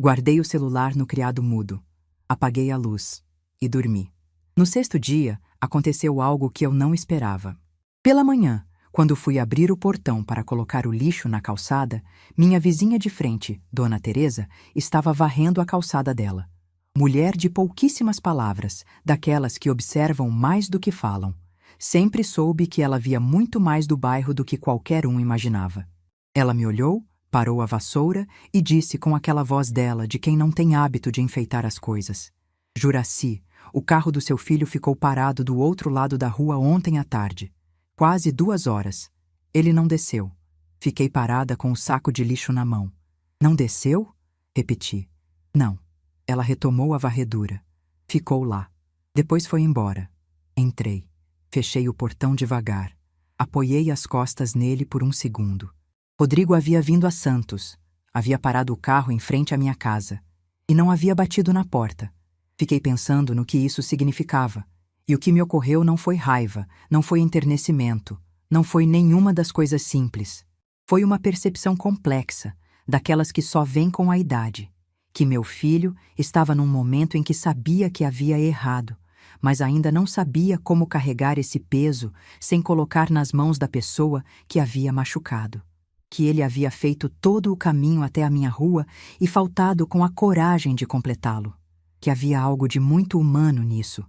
Guardei o celular no criado mudo. Apaguei a luz. E dormi. No 6º dia, aconteceu algo que eu não esperava. Pela manhã, quando fui abrir o portão para colocar o lixo na calçada, minha vizinha de frente, Dona Teresa, estava varrendo a calçada dela. Mulher de pouquíssimas palavras, daquelas que observam mais do que falam. Sempre soube que ela via muito mais do bairro do que qualquer um imaginava. Ela me olhou, parou a vassoura e disse com aquela voz dela de quem não tem hábito de enfeitar as coisas: "Juraci, o carro do seu filho ficou parado do outro lado da rua ontem à tarde. Quase 2 horas. Ele não desceu. Fiquei parada com o saco de lixo na mão." "Não desceu?" Repeti. "Não." Ela retomou a varredura. Ficou lá. Depois foi embora. Entrei. Fechei o portão devagar. Apoiei as costas nele por 1 segundo. Rodrigo havia vindo a Santos. Havia parado o carro em frente à minha casa. E não havia batido na porta. Fiquei pensando no que isso significava. E o que me ocorreu não foi raiva, não foi enternecimento, não foi nenhuma das coisas simples. Foi uma percepção complexa, daquelas que só vêm com a idade. Que meu filho estava num momento em que sabia que havia errado, mas ainda não sabia como carregar esse peso sem colocar nas mãos da pessoa que havia machucado. Que ele havia feito todo o caminho até a minha rua e faltado com a coragem de completá-lo. Que havia algo de muito humano nisso.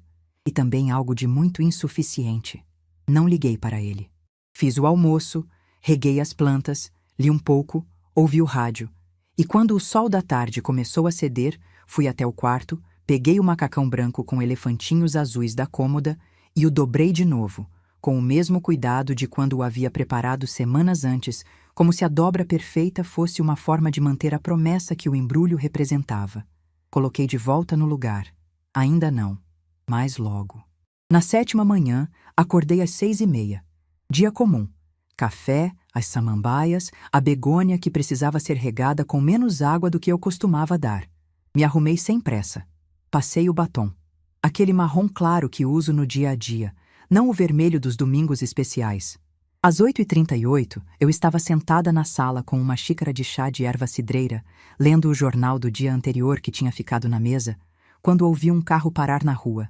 E também algo de muito insuficiente. Não liguei para ele. Fiz o almoço, reguei as plantas, li um pouco, ouvi o rádio. E quando o sol da tarde começou a ceder, fui até o quarto, peguei o macacão branco com elefantinhos azuis da cômoda e o dobrei de novo, com o mesmo cuidado de quando o havia preparado semanas antes, como se a dobra perfeita fosse uma forma de manter a promessa que o embrulho representava. Coloquei de volta no lugar. Ainda não. Mas logo. Na 7ª manhã, acordei às 6h30. Dia comum. Café, as samambaias, a begônia que precisava ser regada com menos água do que eu costumava dar. Me arrumei sem pressa. Passei o batom. Aquele marrom claro que uso no dia a dia, não o vermelho dos domingos especiais. Às 8h38, eu estava sentada na sala com uma xícara de chá de erva cidreira, lendo o jornal do dia anterior que tinha ficado na mesa, quando ouvi um carro parar na rua.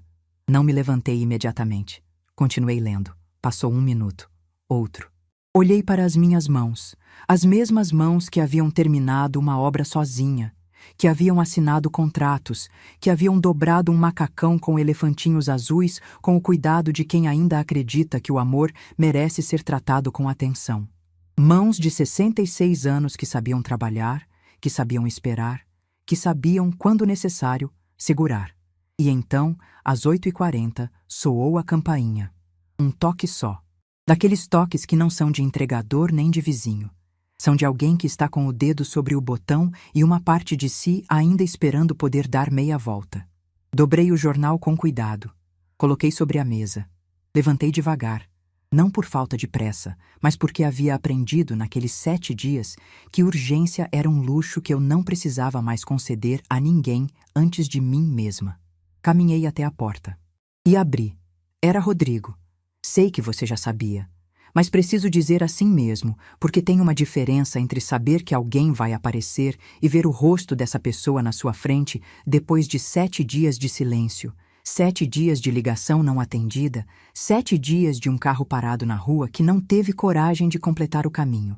Não me levantei imediatamente. Continuei lendo. Passou 1 minuto. Outro. Olhei para as minhas mãos, as mesmas mãos que haviam terminado uma obra sozinha, que haviam assinado contratos, que haviam dobrado um macacão com elefantinhos azuis com o cuidado de quem ainda acredita que o amor merece ser tratado com atenção. Mãos de 66 anos que sabiam trabalhar, que sabiam esperar, que sabiam, quando necessário, segurar. E então, às 8h40, soou a campainha. Um toque só. Daqueles toques que não são de entregador nem de vizinho. São de alguém que está com o dedo sobre o botão e uma parte de si ainda esperando poder dar meia volta. Dobrei o jornal com cuidado. Coloquei sobre a mesa. Levantei devagar. Não por falta de pressa, mas porque havia aprendido naqueles 7 dias que urgência era um luxo que eu não precisava mais conceder a ninguém antes de mim mesma. Caminhei até a porta. E abri. Era Rodrigo. Sei que você já sabia. Mas preciso dizer assim mesmo, porque tem uma diferença entre saber que alguém vai aparecer e ver o rosto dessa pessoa na sua frente depois de 7 dias de silêncio, 7 dias de ligação não atendida, 7 dias de um carro parado na rua que não teve coragem de completar o caminho.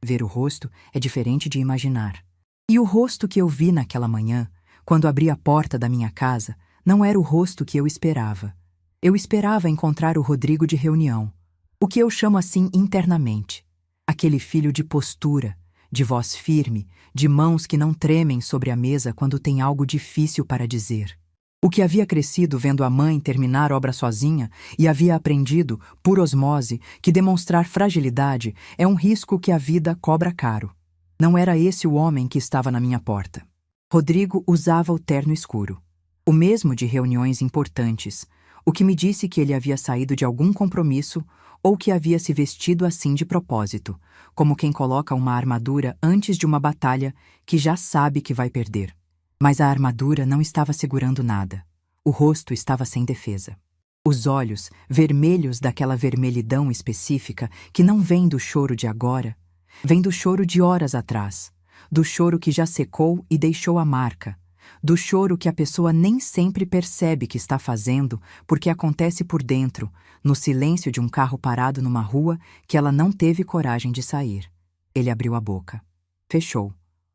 Ver o rosto é diferente de imaginar. E o rosto que eu vi naquela manhã, quando abri a porta da minha casa, não era o rosto que eu esperava. Eu esperava encontrar o Rodrigo de reunião. O que eu chamo assim internamente. Aquele filho de postura, de voz firme, de mãos que não tremem sobre a mesa quando tem algo difícil para dizer. O que havia crescido vendo a mãe terminar obra sozinha e havia aprendido, por osmose, que demonstrar fragilidade é um risco que a vida cobra caro. Não era esse o homem que estava na minha porta. Rodrigo usava o terno escuro. O mesmo de reuniões importantes, o que me disse que ele havia saído de algum compromisso ou que havia se vestido assim de propósito, como quem coloca uma armadura antes de uma batalha que já sabe que vai perder. Mas a armadura não estava segurando nada. O rosto estava sem defesa. Os olhos, vermelhos daquela vermelhidão específica que não vem do choro de agora, vem do choro de horas atrás, do choro que já secou e deixou a marca, do choro que a pessoa nem sempre percebe que está fazendo porque acontece por dentro, no silêncio de um carro parado numa rua que ela não teve coragem de sair. Ele abriu a boca. Fechou.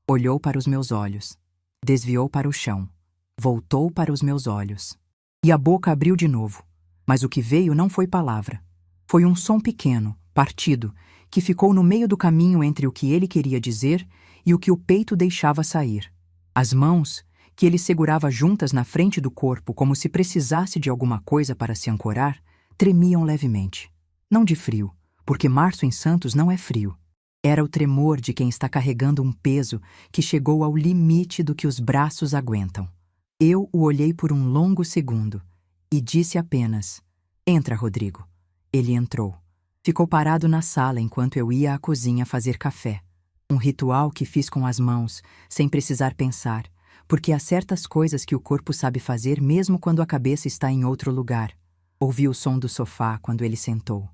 Olhou para os meus olhos. Desviou para o chão. Voltou para os meus olhos. E a boca abriu de novo. Mas o que veio não foi palavra. Foi um som pequeno, partido, que ficou no meio do caminho entre o que ele queria dizer e o que o peito deixava sair. As mãos, que ele segurava juntas na frente do corpo como se precisasse de alguma coisa para se ancorar, tremiam levemente. Não de frio, porque março em Santos não é frio. Era o tremor de quem está carregando um peso que chegou ao limite do que os braços aguentam. Eu o olhei por um longo segundo e disse apenas: "Entra, Rodrigo." Ele entrou. Ficou parado na sala enquanto eu ia à cozinha fazer café. Um ritual que fiz com as mãos, sem precisar pensar, porque há certas coisas que o corpo sabe fazer mesmo quando a cabeça está em outro lugar. Ouvi o som do sofá quando ele sentou.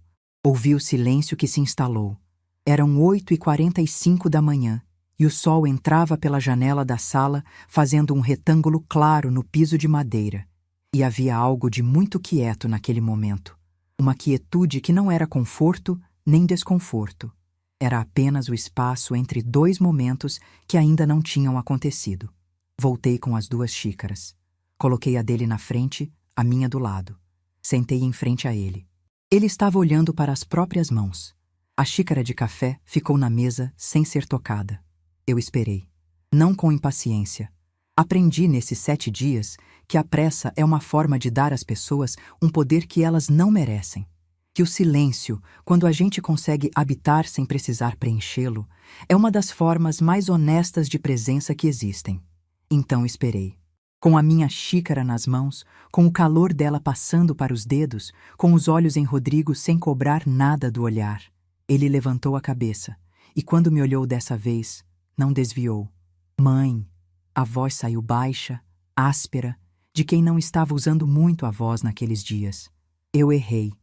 Ouvi o silêncio que se instalou. Eram 8h45 da manhã, e o sol entrava pela janela da sala, fazendo um retângulo claro no piso de madeira. E havia algo de muito quieto naquele momento. Uma quietude que não era conforto nem desconforto. Era apenas o espaço entre dois momentos que ainda não tinham acontecido. Voltei com as 2 xícaras. Coloquei a dele na frente, a minha do lado. Sentei em frente a ele. Ele estava olhando para as próprias mãos. A xícara de café ficou na mesa sem ser tocada. Eu esperei. Não com impaciência. Aprendi nesses 7 dias que a pressa é uma forma de dar às pessoas um poder que elas não merecem. Que o silêncio, quando a gente consegue habitar sem precisar preenchê-lo, é uma das formas mais honestas de presença que existem. Então esperei. Com a minha xícara nas mãos, com o calor dela passando para os dedos, com os olhos em Rodrigo sem cobrar nada do olhar. Ele levantou a cabeça, e quando me olhou dessa vez, não desviou. "Mãe." A voz saiu baixa, áspera, de quem não estava usando muito a voz naqueles dias. Eu errei.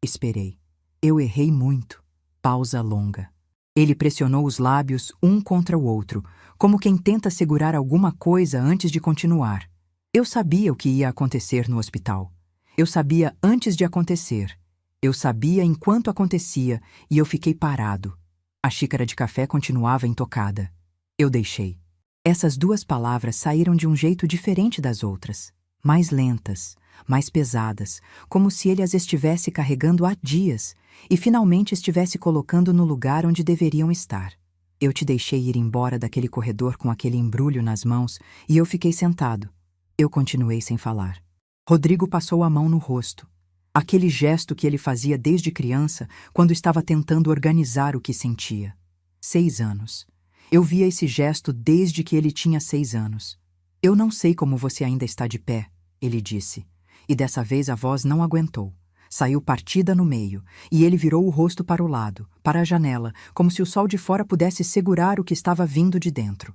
Esperei. Eu errei muito. Pausa longa. Ele pressionou os lábios um contra o outro, como quem tenta segurar alguma coisa antes de continuar. Eu sabia o que ia acontecer no hospital. Eu sabia antes de acontecer. Eu sabia enquanto acontecia e eu fiquei parado. A xícara de café continuava intocada. Eu deixei. Essas 2 palavras saíram de um jeito diferente das outras. Mais lentas, mais pesadas, como se ele as estivesse carregando há dias e finalmente estivesse colocando no lugar onde deveriam estar. Eu te deixei ir embora daquele corredor com aquele embrulho nas mãos e eu fiquei sentado. Eu continuei sem falar. Rodrigo passou a mão no rosto. Aquele gesto que ele fazia desde criança, quando estava tentando organizar o que sentia. 6 anos. Eu via esse gesto desde que ele tinha 6 anos. "Eu não sei como você ainda está de pé", ele disse. E dessa vez a voz não aguentou. Saiu partida no meio, e ele virou o rosto para o lado, para a janela, como se o sol de fora pudesse segurar o que estava vindo de dentro.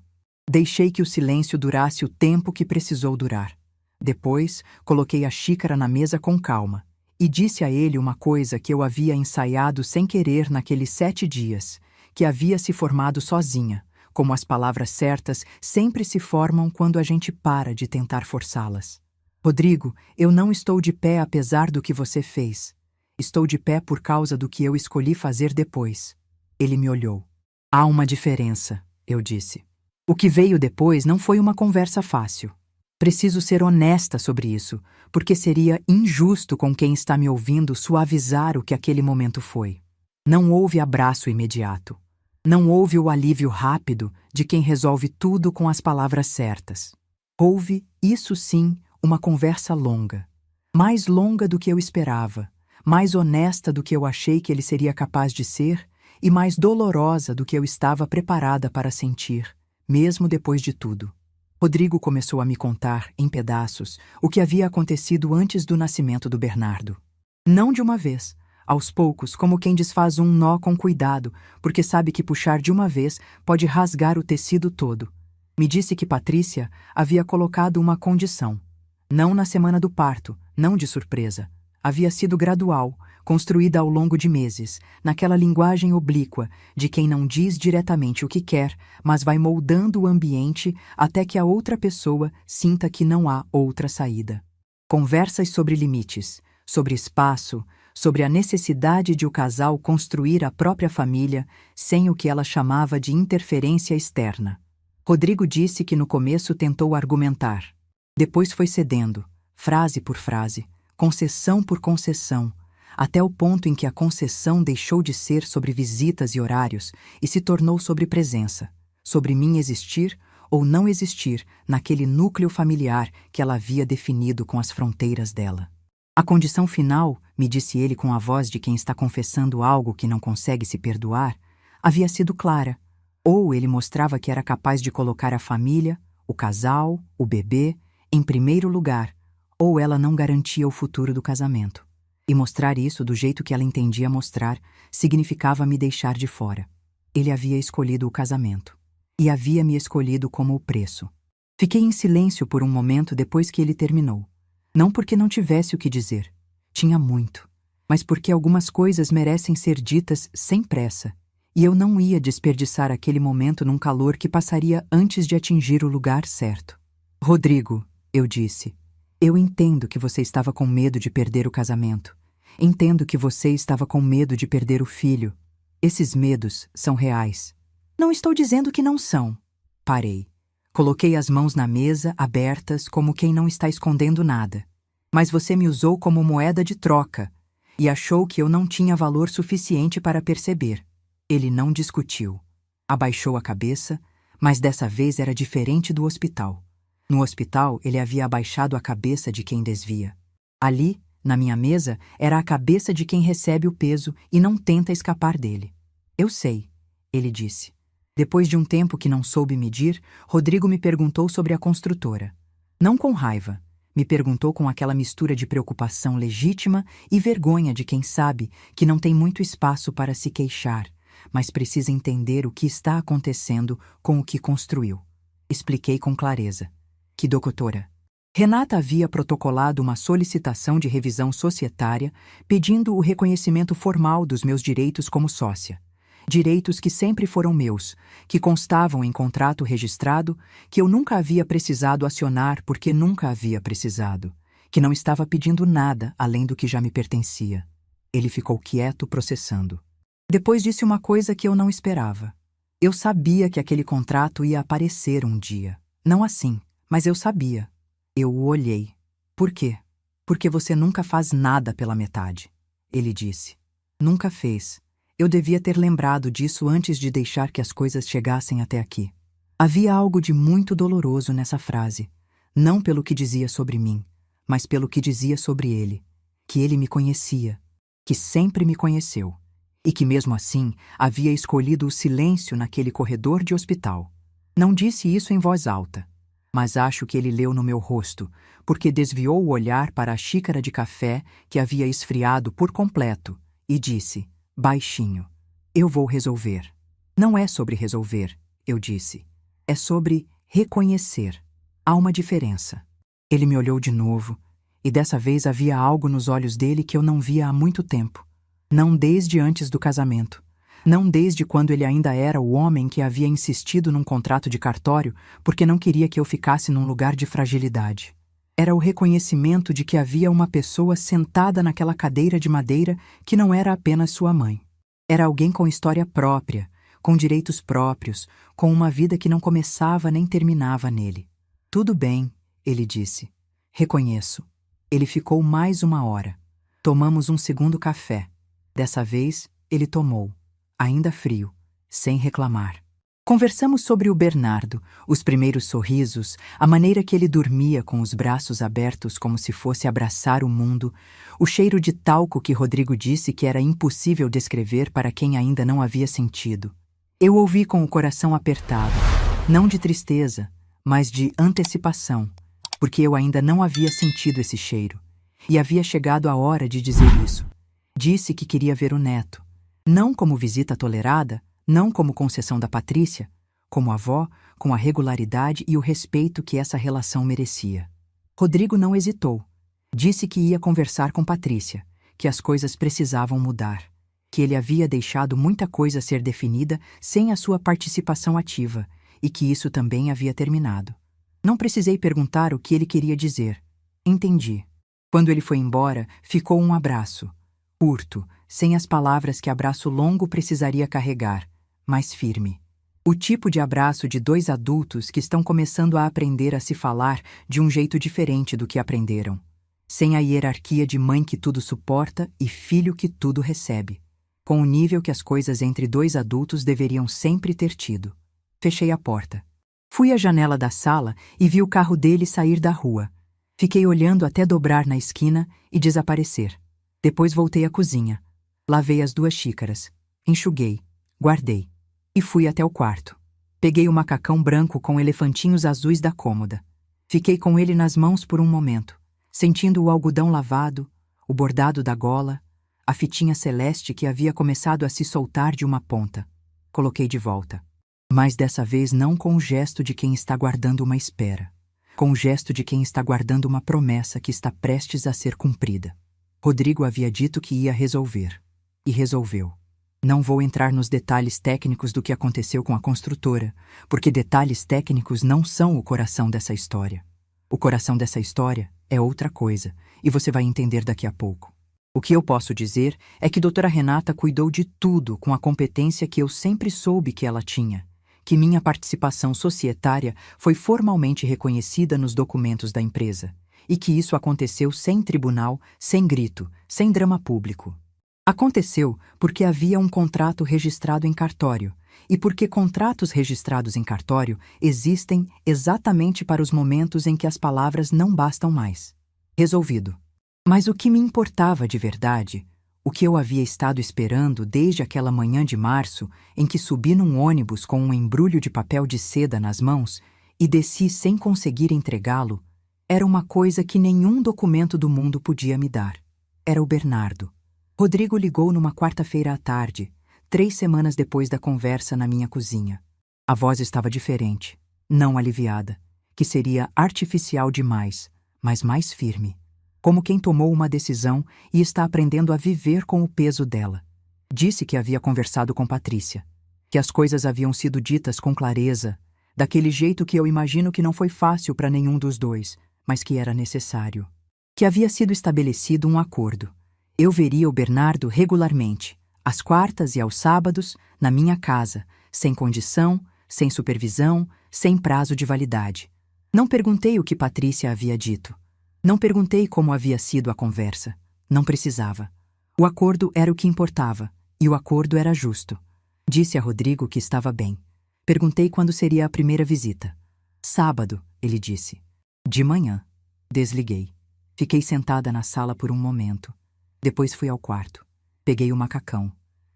Deixei que o silêncio durasse o tempo que precisou durar. Depois, coloquei a xícara na mesa com calma, E disse a ele uma coisa que eu havia ensaiado sem querer naqueles 7 dias, que havia se formado sozinha, como as palavras certas sempre se formam quando a gente para de tentar forçá-las. Rodrigo, eu não estou de pé apesar do que você fez. Estou de pé por causa do que eu escolhi fazer depois. Ele me olhou. Há uma diferença, eu disse. O que veio depois não foi uma conversa fácil. Preciso ser honesta sobre isso, porque seria injusto com quem está me ouvindo suavizar o que aquele momento foi. Não houve abraço imediato. Não houve o alívio rápido de quem resolve tudo com as palavras certas. Houve, isso sim, uma conversa longa. Mais longa do que eu esperava, mais honesta do que eu achei que ele seria capaz de ser e mais dolorosa do que eu estava preparada para sentir, mesmo depois de tudo. Rodrigo começou a me contar, em pedaços, o que havia acontecido antes do nascimento do Bernardo. Não de uma vez, aos poucos, como quem desfaz um nó com cuidado, porque sabe que puxar de uma vez pode rasgar o tecido todo. Me disse que Patrícia havia colocado uma condição. Não na semana do parto, não de surpresa. Havia sido gradual, construída ao longo de meses, naquela linguagem oblíqua de quem não diz diretamente o que quer, mas vai moldando o ambiente até que a outra pessoa sinta que não há outra saída. Conversas sobre limites, sobre espaço, sobre a necessidade de o casal construir a própria família sem o que ela chamava de interferência externa. Rodrigo disse que no começo tentou argumentar. Depois foi cedendo, frase por frase, concessão por concessão, até o ponto em que a concessão deixou de ser sobre visitas e horários e se tornou sobre presença, sobre mim existir ou não existir naquele núcleo familiar que ela havia definido com as fronteiras dela. A condição final, me disse ele com a voz de quem está confessando algo que não consegue se perdoar, havia sido clara. Ou ele mostrava que era capaz de colocar a família, o casal, o bebê, em primeiro lugar, ou ela não garantia o futuro do casamento. E mostrar isso do jeito que ela entendia mostrar significava me deixar de fora. Ele havia escolhido o casamento. E havia me escolhido como o preço. Fiquei em silêncio por um momento depois que ele terminou. Não porque não tivesse o que dizer. Tinha muito. Mas porque algumas coisas merecem ser ditas sem pressa. E eu não ia desperdiçar aquele momento num calor que passaria antes de atingir o lugar certo. Rodrigo, eu disse, eu entendo que você estava com medo de perder o casamento. Entendo que você estava com medo de perder o filho. Esses medos são reais. Não estou dizendo que não são. Parei. Coloquei as mãos na mesa, abertas, como quem não está escondendo nada. Mas você me usou como moeda de troca e achou que eu não tinha valor suficiente para perceber. Ele não discutiu. Abaixou a cabeça, mas dessa vez era diferente do hospital. No hospital, ele havia abaixado a cabeça de quem desvia. Ali, na minha mesa, era a cabeça de quem recebe o peso e não tenta escapar dele. Eu sei, ele disse. Depois de um tempo que não soube medir, Rodrigo me perguntou sobre a construtora. Não com raiva. Me perguntou com aquela mistura de preocupação legítima e vergonha de quem sabe que não tem muito espaço para se queixar, mas precisa entender o que está acontecendo com o que construiu. Expliquei com clareza. Que doutora? Renata havia protocolado uma solicitação de revisão societária pedindo o reconhecimento formal dos meus direitos como sócia. Direitos que sempre foram meus, que constavam em contrato registrado, que eu nunca havia precisado acionar porque nunca havia precisado, que não estava pedindo nada além do que já me pertencia. Ele ficou quieto, processando. Depois disse uma coisa que eu não esperava. Eu sabia que aquele contrato ia aparecer um dia. Não assim, mas eu sabia. Eu o olhei. Por quê? Porque você nunca faz nada pela metade. Ele disse. Nunca fez. Eu devia ter lembrado disso antes de deixar que as coisas chegassem até aqui. Havia algo de muito doloroso nessa frase, não pelo que dizia sobre mim, mas pelo que dizia sobre ele, que ele me conhecia, que sempre me conheceu, e que mesmo assim havia escolhido o silêncio naquele corredor de hospital. Não disse isso em voz alta, mas acho que ele leu no meu rosto, porque desviou o olhar para a xícara de café que havia esfriado por completo e disse, baixinho, eu vou resolver. Não é sobre resolver, eu disse. É sobre reconhecer. Há uma diferença. Ele me olhou de novo, E dessa vez havia algo nos olhos dele que eu não via há muito tempo. Não desde antes do casamento. Não desde quando ele ainda era o homem que havia insistido num contrato de cartório porque não queria que eu ficasse num lugar de fragilidade. Era o reconhecimento de que havia uma pessoa sentada naquela cadeira de madeira que não era apenas sua mãe. Era alguém com história própria, com direitos próprios, com uma vida que não começava nem terminava nele. Tudo bem, ele disse. Reconheço. Ele ficou mais uma hora. Tomamos um segundo café. Dessa vez, ele tomou, ainda frio, sem reclamar. Conversamos sobre o Bernardo, os primeiros sorrisos, a maneira que ele dormia com os braços abertos como se fosse abraçar o mundo, o cheiro de talco que Rodrigo disse que era impossível descrever para quem ainda não havia sentido. Eu ouvi com o coração apertado, não de tristeza, mas de antecipação, porque eu ainda não havia sentido esse cheiro, e havia chegado a hora de dizer isso. Disse que queria ver o neto, não como visita tolerada, não como concessão da Patrícia, como avó, com a regularidade e o respeito que essa relação merecia. Rodrigo não hesitou. Disse que ia conversar com Patrícia, que as coisas precisavam mudar, que ele havia deixado muita coisa ser definida sem a sua participação ativa e que isso também havia terminado. Não precisei perguntar o que ele queria dizer. Entendi. Quando ele foi embora, ficou um abraço, curto, sem as palavras que abraço longo precisaria carregar, mas firme. O tipo de abraço de dois adultos que estão começando a aprender a se falar de um jeito diferente do que aprenderam. Sem a hierarquia de mãe que tudo suporta e filho que tudo recebe. Com o nível que as coisas entre dois adultos deveriam sempre ter tido. Fechei a porta. Fui à janela da sala e vi o carro dele sair da rua. Fiquei olhando até dobrar na esquina e desaparecer. Depois voltei à cozinha. Lavei as 2 xícaras. Enxuguei. Guardei. E fui até o quarto. Peguei o macacão branco com elefantinhos azuis da cômoda. Fiquei com ele nas mãos por um momento, sentindo o algodão lavado, o bordado da gola, a fitinha celeste que havia começado a se soltar de uma ponta. Coloquei de volta. Mas dessa vez não com o gesto de quem está guardando uma espera. Com o gesto de quem está guardando uma promessa que está prestes a ser cumprida. Rodrigo havia dito que ia resolver. E resolveu. Não vou entrar nos detalhes técnicos do que aconteceu com a construtora, porque detalhes técnicos não são o coração dessa história. O coração dessa história é outra coisa, e você vai entender daqui a pouco. O que eu posso dizer é que doutora Renata cuidou de tudo com a competência que eu sempre soube que ela tinha, que minha participação societária foi formalmente reconhecida nos documentos da empresa, e que isso aconteceu sem tribunal, sem grito, sem drama público. Aconteceu porque havia um contrato registrado em cartório, e porque contratos registrados em cartório existem exatamente para os momentos em que as palavras não bastam mais. Resolvido. Mas o que me importava de verdade, o que eu havia estado esperando desde aquela manhã de março em que subi num ônibus com um embrulho de papel de seda nas mãos e desci sem conseguir entregá-lo, era uma coisa que nenhum documento do mundo podia me dar. Era o Bernardo. Rodrigo ligou numa quarta-feira à tarde, 3 semanas depois da conversa na minha cozinha. A voz estava diferente, não aliviada, que seria artificial demais, mas mais firme. Como quem tomou uma decisão e está aprendendo a viver com o peso dela. Disse que havia conversado com Patrícia, que as coisas haviam sido ditas com clareza, daquele jeito que eu imagino que não foi fácil para nenhum dos dois, mas que era necessário. Que havia sido estabelecido um acordo. Eu veria o Bernardo regularmente, às quartas e aos sábados, na minha casa, sem condição, sem supervisão, sem prazo de validade. Não perguntei o que Patrícia havia dito. Não perguntei como havia sido a conversa. Não precisava. O acordo era o que importava, e o acordo era justo. Disse a Rodrigo que estava bem. Perguntei quando seria a primeira visita. Sábado, ele disse. De manhã. Desliguei. Fiquei sentada na sala por um momento. Depois fui ao quarto. Peguei o macacão.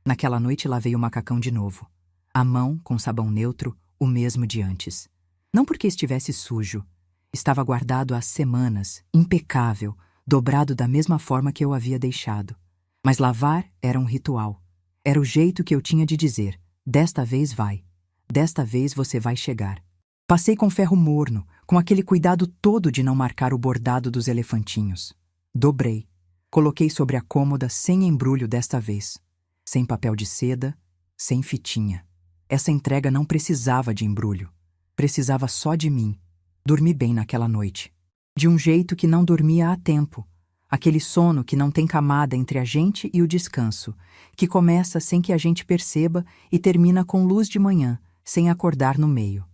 Naquela noite lavei o macacão de novo. À mão, com sabão neutro, o mesmo de antes. Não porque estivesse sujo. Estava guardado há semanas, impecável, dobrado da mesma forma que eu havia deixado. Mas lavar era um ritual. Era o jeito que eu tinha de dizer, desta vez vai. Desta vez você vai chegar. Passei com ferro morno, com aquele cuidado todo de não marcar o bordado dos elefantinhos. Dobrei. Coloquei sobre a cômoda sem embrulho desta vez. Sem papel de seda, sem fitinha. Essa entrega não precisava de embrulho. Precisava só de mim. Dormi bem naquela noite. De um jeito que não dormia há tempo. Aquele sono que não tem camada entre a gente e o descanso, que começa sem que a gente perceba e termina com luz de manhã, sem acordar no meio.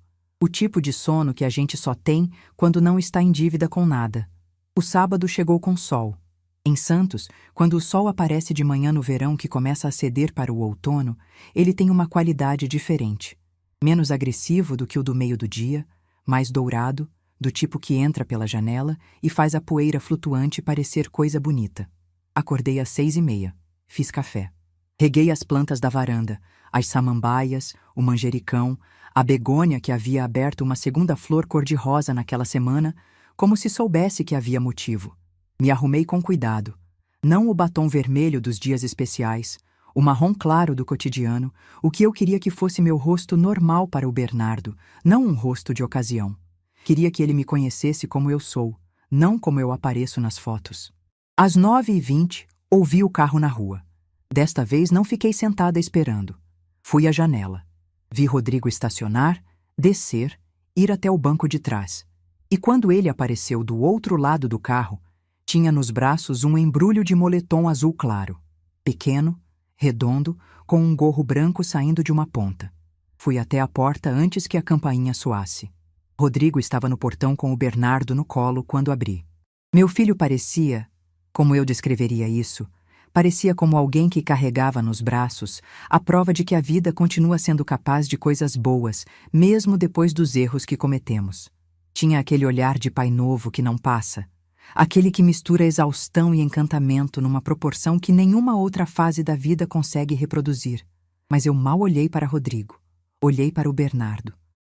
O tipo de sono que a gente só tem quando não está em dívida com nada. O sábado chegou com sol. Em Santos, quando o sol aparece de manhã no verão que começa a ceder para o outono, ele tem uma qualidade diferente. Menos agressivo do que o do meio do dia, mais dourado, do tipo que entra pela janela e faz a poeira flutuante parecer coisa bonita. Acordei às 6:30. Fiz café. Reguei as plantas da varanda, as samambaias, o manjericão, a begônia que havia aberto uma segunda flor cor-de-rosa naquela semana, como se soubesse que havia motivo. Me arrumei com cuidado. Não o batom vermelho dos dias especiais, o marrom claro do cotidiano, o que eu queria que fosse meu rosto normal para o Bernardo, não um rosto de ocasião. Queria que ele me conhecesse como eu sou, não como eu apareço nas fotos. Às 9:20, ouvi o carro na rua. Desta vez não fiquei sentada esperando. Fui à janela. Vi Rodrigo estacionar, descer, ir até o banco de trás. E quando ele apareceu do outro lado do carro, tinha nos braços um embrulho de moletom azul claro. Pequeno, redondo, com um gorro branco saindo de uma ponta. Fui até a porta antes que a campainha soasse. Rodrigo estava no portão com o Bernardo no colo quando abri. Meu filho parecia, como eu descreveria isso, parecia como alguém que carregava nos braços a prova de que a vida continua sendo capaz de coisas boas, mesmo depois dos erros que cometemos. Tinha aquele olhar de pai novo que não passa, aquele que mistura exaustão e encantamento numa proporção que nenhuma outra fase da vida consegue reproduzir. Mas eu mal olhei para Rodrigo. Olhei para o Bernardo.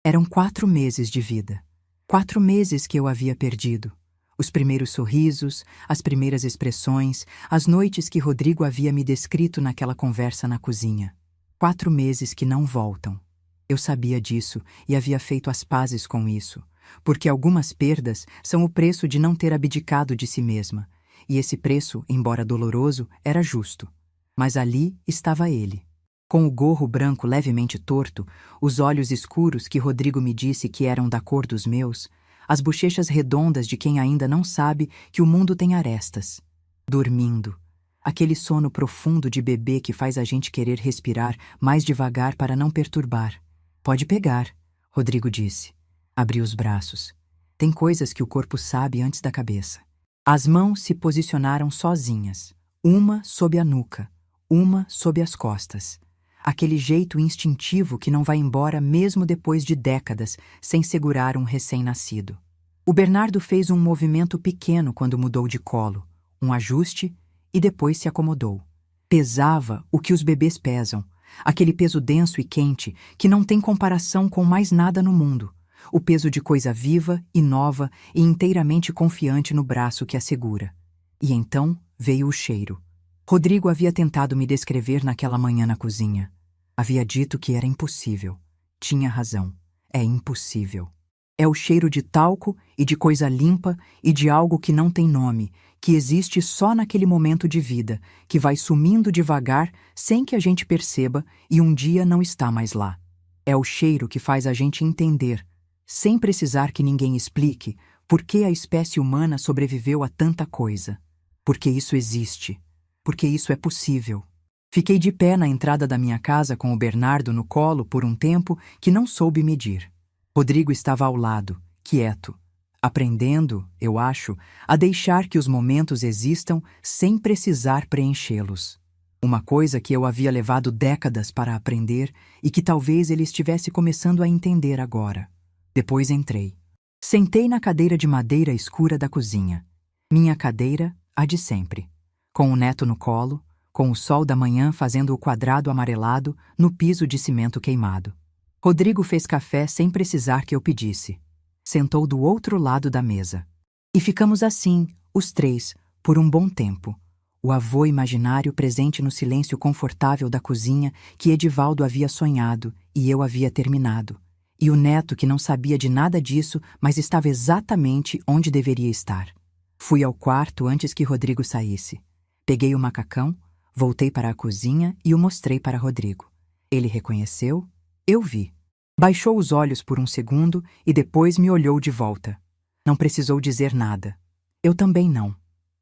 Eram 4 meses de vida. 4 meses que eu havia perdido. Os primeiros sorrisos, as primeiras expressões, as noites que Rodrigo havia me descrito naquela conversa na cozinha. 4 meses que não voltam. Eu sabia disso e havia feito as pazes com isso, porque algumas perdas são o preço de não ter abdicado de si mesma, e esse preço, embora doloroso, era justo. Mas ali estava ele. Com o gorro branco levemente torto, os olhos escuros que Rodrigo me disse que eram da cor dos meus, as bochechas redondas de quem ainda não sabe que o mundo tem arestas. Dormindo. Aquele sono profundo de bebê que faz a gente querer respirar mais devagar para não perturbar. Pode pegar, Rodrigo disse. Abri os braços. Tem coisas que o corpo sabe antes da cabeça. As mãos se posicionaram sozinhas. Uma sob a nuca, uma sob as costas. Aquele jeito instintivo que não vai embora mesmo depois de décadas sem segurar um recém-nascido. O Bernardo fez um movimento pequeno quando mudou de colo, um ajuste e depois se acomodou. Pesava o que os bebês pesam, aquele peso denso e quente que não tem comparação com mais nada no mundo, o peso de coisa viva e nova e inteiramente confiante no braço que a segura. E então veio o cheiro. Rodrigo havia tentado me descrever naquela manhã na cozinha. Havia dito que era impossível. Tinha razão. É impossível. É o cheiro de talco e de coisa limpa e de algo que não tem nome, que existe só naquele momento de vida, que vai sumindo devagar sem que a gente perceba e um dia não está mais lá. É o cheiro que faz a gente entender, sem precisar que ninguém explique, por que a espécie humana sobreviveu a tanta coisa. Porque isso existe. Porque isso é possível. Fiquei de pé na entrada da minha casa com o Bernardo no colo por um tempo que não soube medir. Rodrigo estava ao lado, quieto, aprendendo, eu acho, a deixar que os momentos existam sem precisar preenchê-los. Uma coisa que eu havia levado décadas para aprender e que talvez ele estivesse começando a entender agora. Depois entrei. Sentei na cadeira de madeira escura da cozinha. Minha cadeira, a de sempre. Com o neto no colo, com o sol da manhã fazendo o quadrado amarelado no piso de cimento queimado. Rodrigo fez café sem precisar que eu pedisse. Sentou do outro lado da mesa. E ficamos assim, os três, por um bom tempo. O avô imaginário presente no silêncio confortável da cozinha que Edivaldo havia sonhado e eu havia terminado. E o neto que não sabia de nada disso, mas estava exatamente onde deveria estar. Fui ao quarto antes que Rodrigo saísse. Peguei o macacão, voltei para a cozinha e o mostrei para Rodrigo. Ele reconheceu, eu vi. Baixou os olhos por um segundo e depois me olhou de volta. Não precisou dizer nada. Eu também não.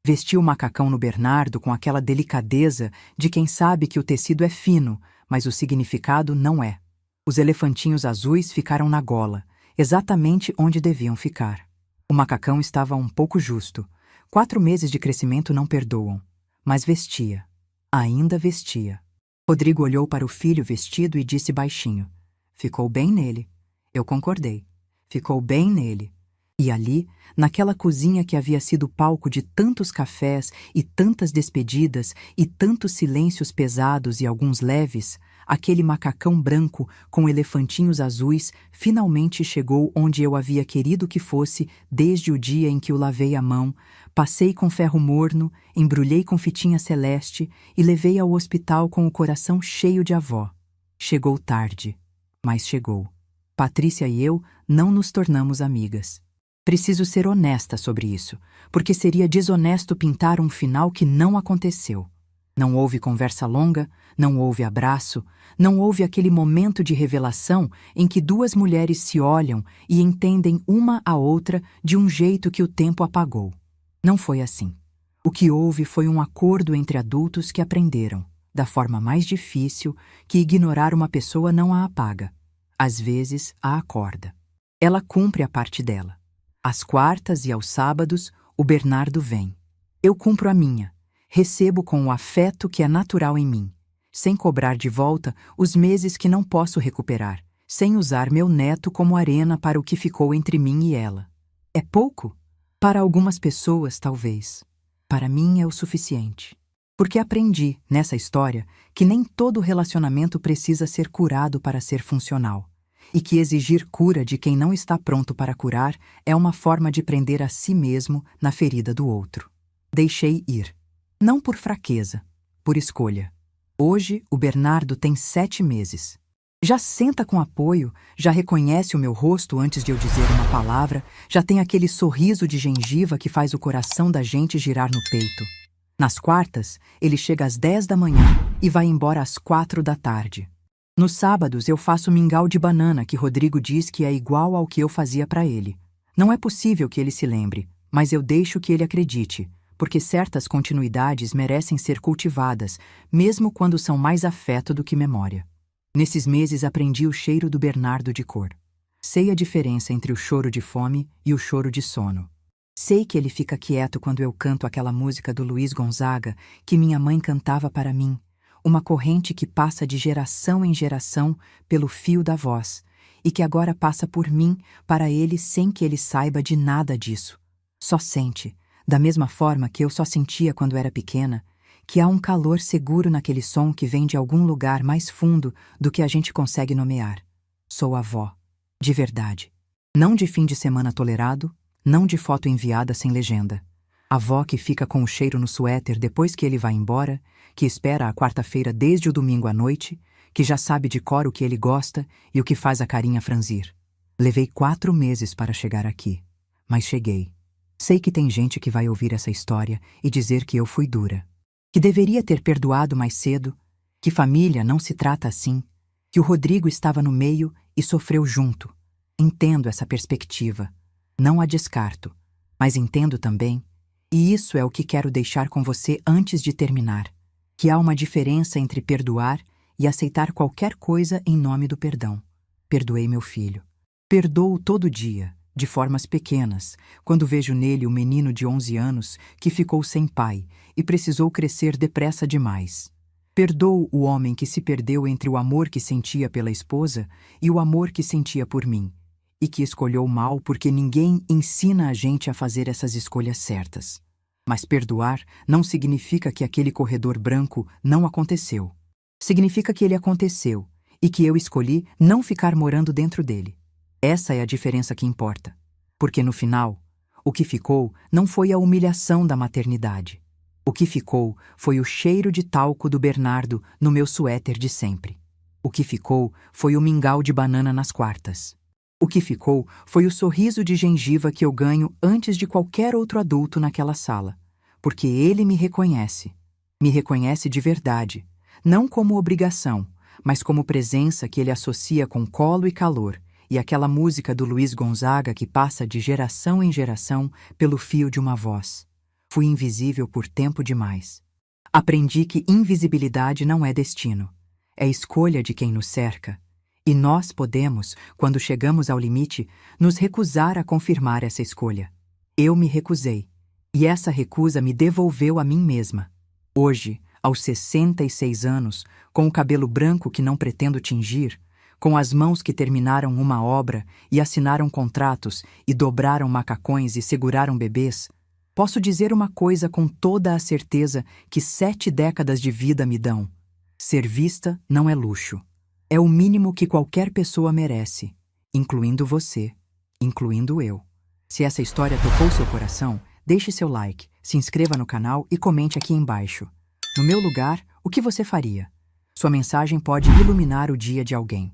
Vesti o macacão no Bernardo com aquela delicadeza de quem sabe que o tecido é fino, mas o significado não é. Os elefantinhos azuis ficaram na gola, exatamente onde deviam ficar. O macacão estava um pouco justo. 4 meses de crescimento não perdoam. Mas vestia. Ainda vestia. Rodrigo olhou para o filho vestido e disse baixinho: "Ficou bem nele." Eu concordei. Ficou bem nele. E ali, naquela cozinha que havia sido palco de tantos cafés e tantas despedidas e tantos silêncios pesados e alguns leves, aquele macacão branco com elefantinhos azuis finalmente chegou onde eu havia querido que fosse desde o dia em que o lavei a mão, passei com ferro morno, embrulhei com fitinha celeste e levei ao hospital com o coração cheio de avó. Chegou tarde, mas chegou. Patrícia e eu não nos tornamos amigas. Preciso ser honesta sobre isso, porque seria desonesto pintar um final que não aconteceu. Não houve conversa longa, não houve abraço, não houve aquele momento de revelação em que 2 mulheres se olham e entendem uma a outra de um jeito que o tempo apagou. Não foi assim. O que houve foi um acordo entre adultos que aprenderam, da forma mais difícil, que ignorar uma pessoa não a apaga. Às vezes, a acorda. Ela cumpre a parte dela. Às quartas e aos sábados, o Bernardo vem. Eu cumpro a minha. Recebo com o afeto que é natural em mim, sem cobrar de volta os meses que não posso recuperar, sem usar meu neto como arena para o que ficou entre mim e ela. É pouco? Para algumas pessoas, talvez. Para mim é o suficiente. Porque aprendi, nessa história, que nem todo relacionamento precisa ser curado para ser funcional. E que exigir cura de quem não está pronto para curar é uma forma de prender a si mesmo na ferida do outro. Deixei ir. Não por fraqueza, por escolha. Hoje, o Bernardo tem 7 meses. Já senta com apoio, já reconhece o meu rosto antes de eu dizer uma palavra, já tem aquele sorriso de gengiva que faz o coração da gente girar no peito. Nas quartas, ele chega às 10 da manhã e vai embora às 4 da tarde. Nos sábados eu faço mingau de banana que Rodrigo diz que é igual ao que eu fazia para ele. Não é possível que ele se lembre, mas eu deixo que ele acredite, porque certas continuidades merecem ser cultivadas, mesmo quando são mais afeto do que memória. Nesses meses aprendi o cheiro do Bernardo de cor. Sei a diferença entre o choro de fome e o choro de sono. Sei que ele fica quieto quando eu canto aquela música do Luiz Gonzaga que minha mãe cantava para mim, uma corrente que passa de geração em geração pelo fio da voz, e que agora passa por mim para ele sem que ele saiba de nada disso. Só sente, da mesma forma que eu só sentia quando era pequena, que há um calor seguro naquele som que vem de algum lugar mais fundo do que a gente consegue nomear. Sou avó, de verdade. Não de fim de semana tolerado, não de foto enviada sem legenda. Avó que fica com o cheiro no suéter depois que ele vai embora, que espera a quarta-feira desde o domingo à noite, que já sabe de cor o que ele gosta e o que faz a carinha franzir. Levei 4 meses para chegar aqui, mas cheguei. Sei que tem gente que vai ouvir essa história e dizer que eu fui dura, que deveria ter perdoado mais cedo, que família não se trata assim, que o Rodrigo estava no meio e sofreu junto. Entendo essa perspectiva, não a descarto, mas entendo também, e isso é o que quero deixar com você antes de terminar, que há uma diferença entre perdoar e aceitar qualquer coisa em nome do perdão. Perdoei meu filho. Perdoo todo dia, de formas pequenas, quando vejo nele o menino de 11 anos que ficou sem pai e precisou crescer depressa demais. Perdoo o homem que se perdeu entre o amor que sentia pela esposa e o amor que sentia por mim, e que escolheu mal porque ninguém ensina a gente a fazer essas escolhas certas. Mas perdoar não significa que aquele corredor branco não aconteceu. Significa que ele aconteceu e que eu escolhi não ficar morando dentro dele. Essa é a diferença que importa. Porque no final, o que ficou não foi a humilhação da maternidade. O que ficou foi o cheiro de talco do Bernardo no meu suéter de sempre. O que ficou foi o mingau de banana nas quartas. O que ficou foi o sorriso de gengiva que eu ganho antes de qualquer outro adulto naquela sala, porque ele me reconhece. Me reconhece de verdade, não como obrigação, mas como presença que ele associa com colo e calor, e aquela música do Luiz Gonzaga que passa de geração em geração pelo fio de uma voz. Fui invisível por tempo demais. Aprendi que invisibilidade não é destino, é escolha de quem nos cerca. E nós podemos, quando chegamos ao limite, nos recusar a confirmar essa escolha. Eu me recusei, e essa recusa me devolveu a mim mesma. Hoje, aos 66 anos, com o cabelo branco que não pretendo tingir, com as mãos que terminaram uma obra e assinaram contratos e dobraram macacões e seguraram bebês, posso dizer uma coisa com toda a certeza que 7 décadas de vida me dão. Ser vista não é luxo. É o mínimo que qualquer pessoa merece, incluindo você, incluindo eu. Se essa história tocou seu coração, deixe seu like, se inscreva no canal e comente aqui embaixo. No meu lugar, o que você faria? Sua mensagem pode iluminar o dia de alguém.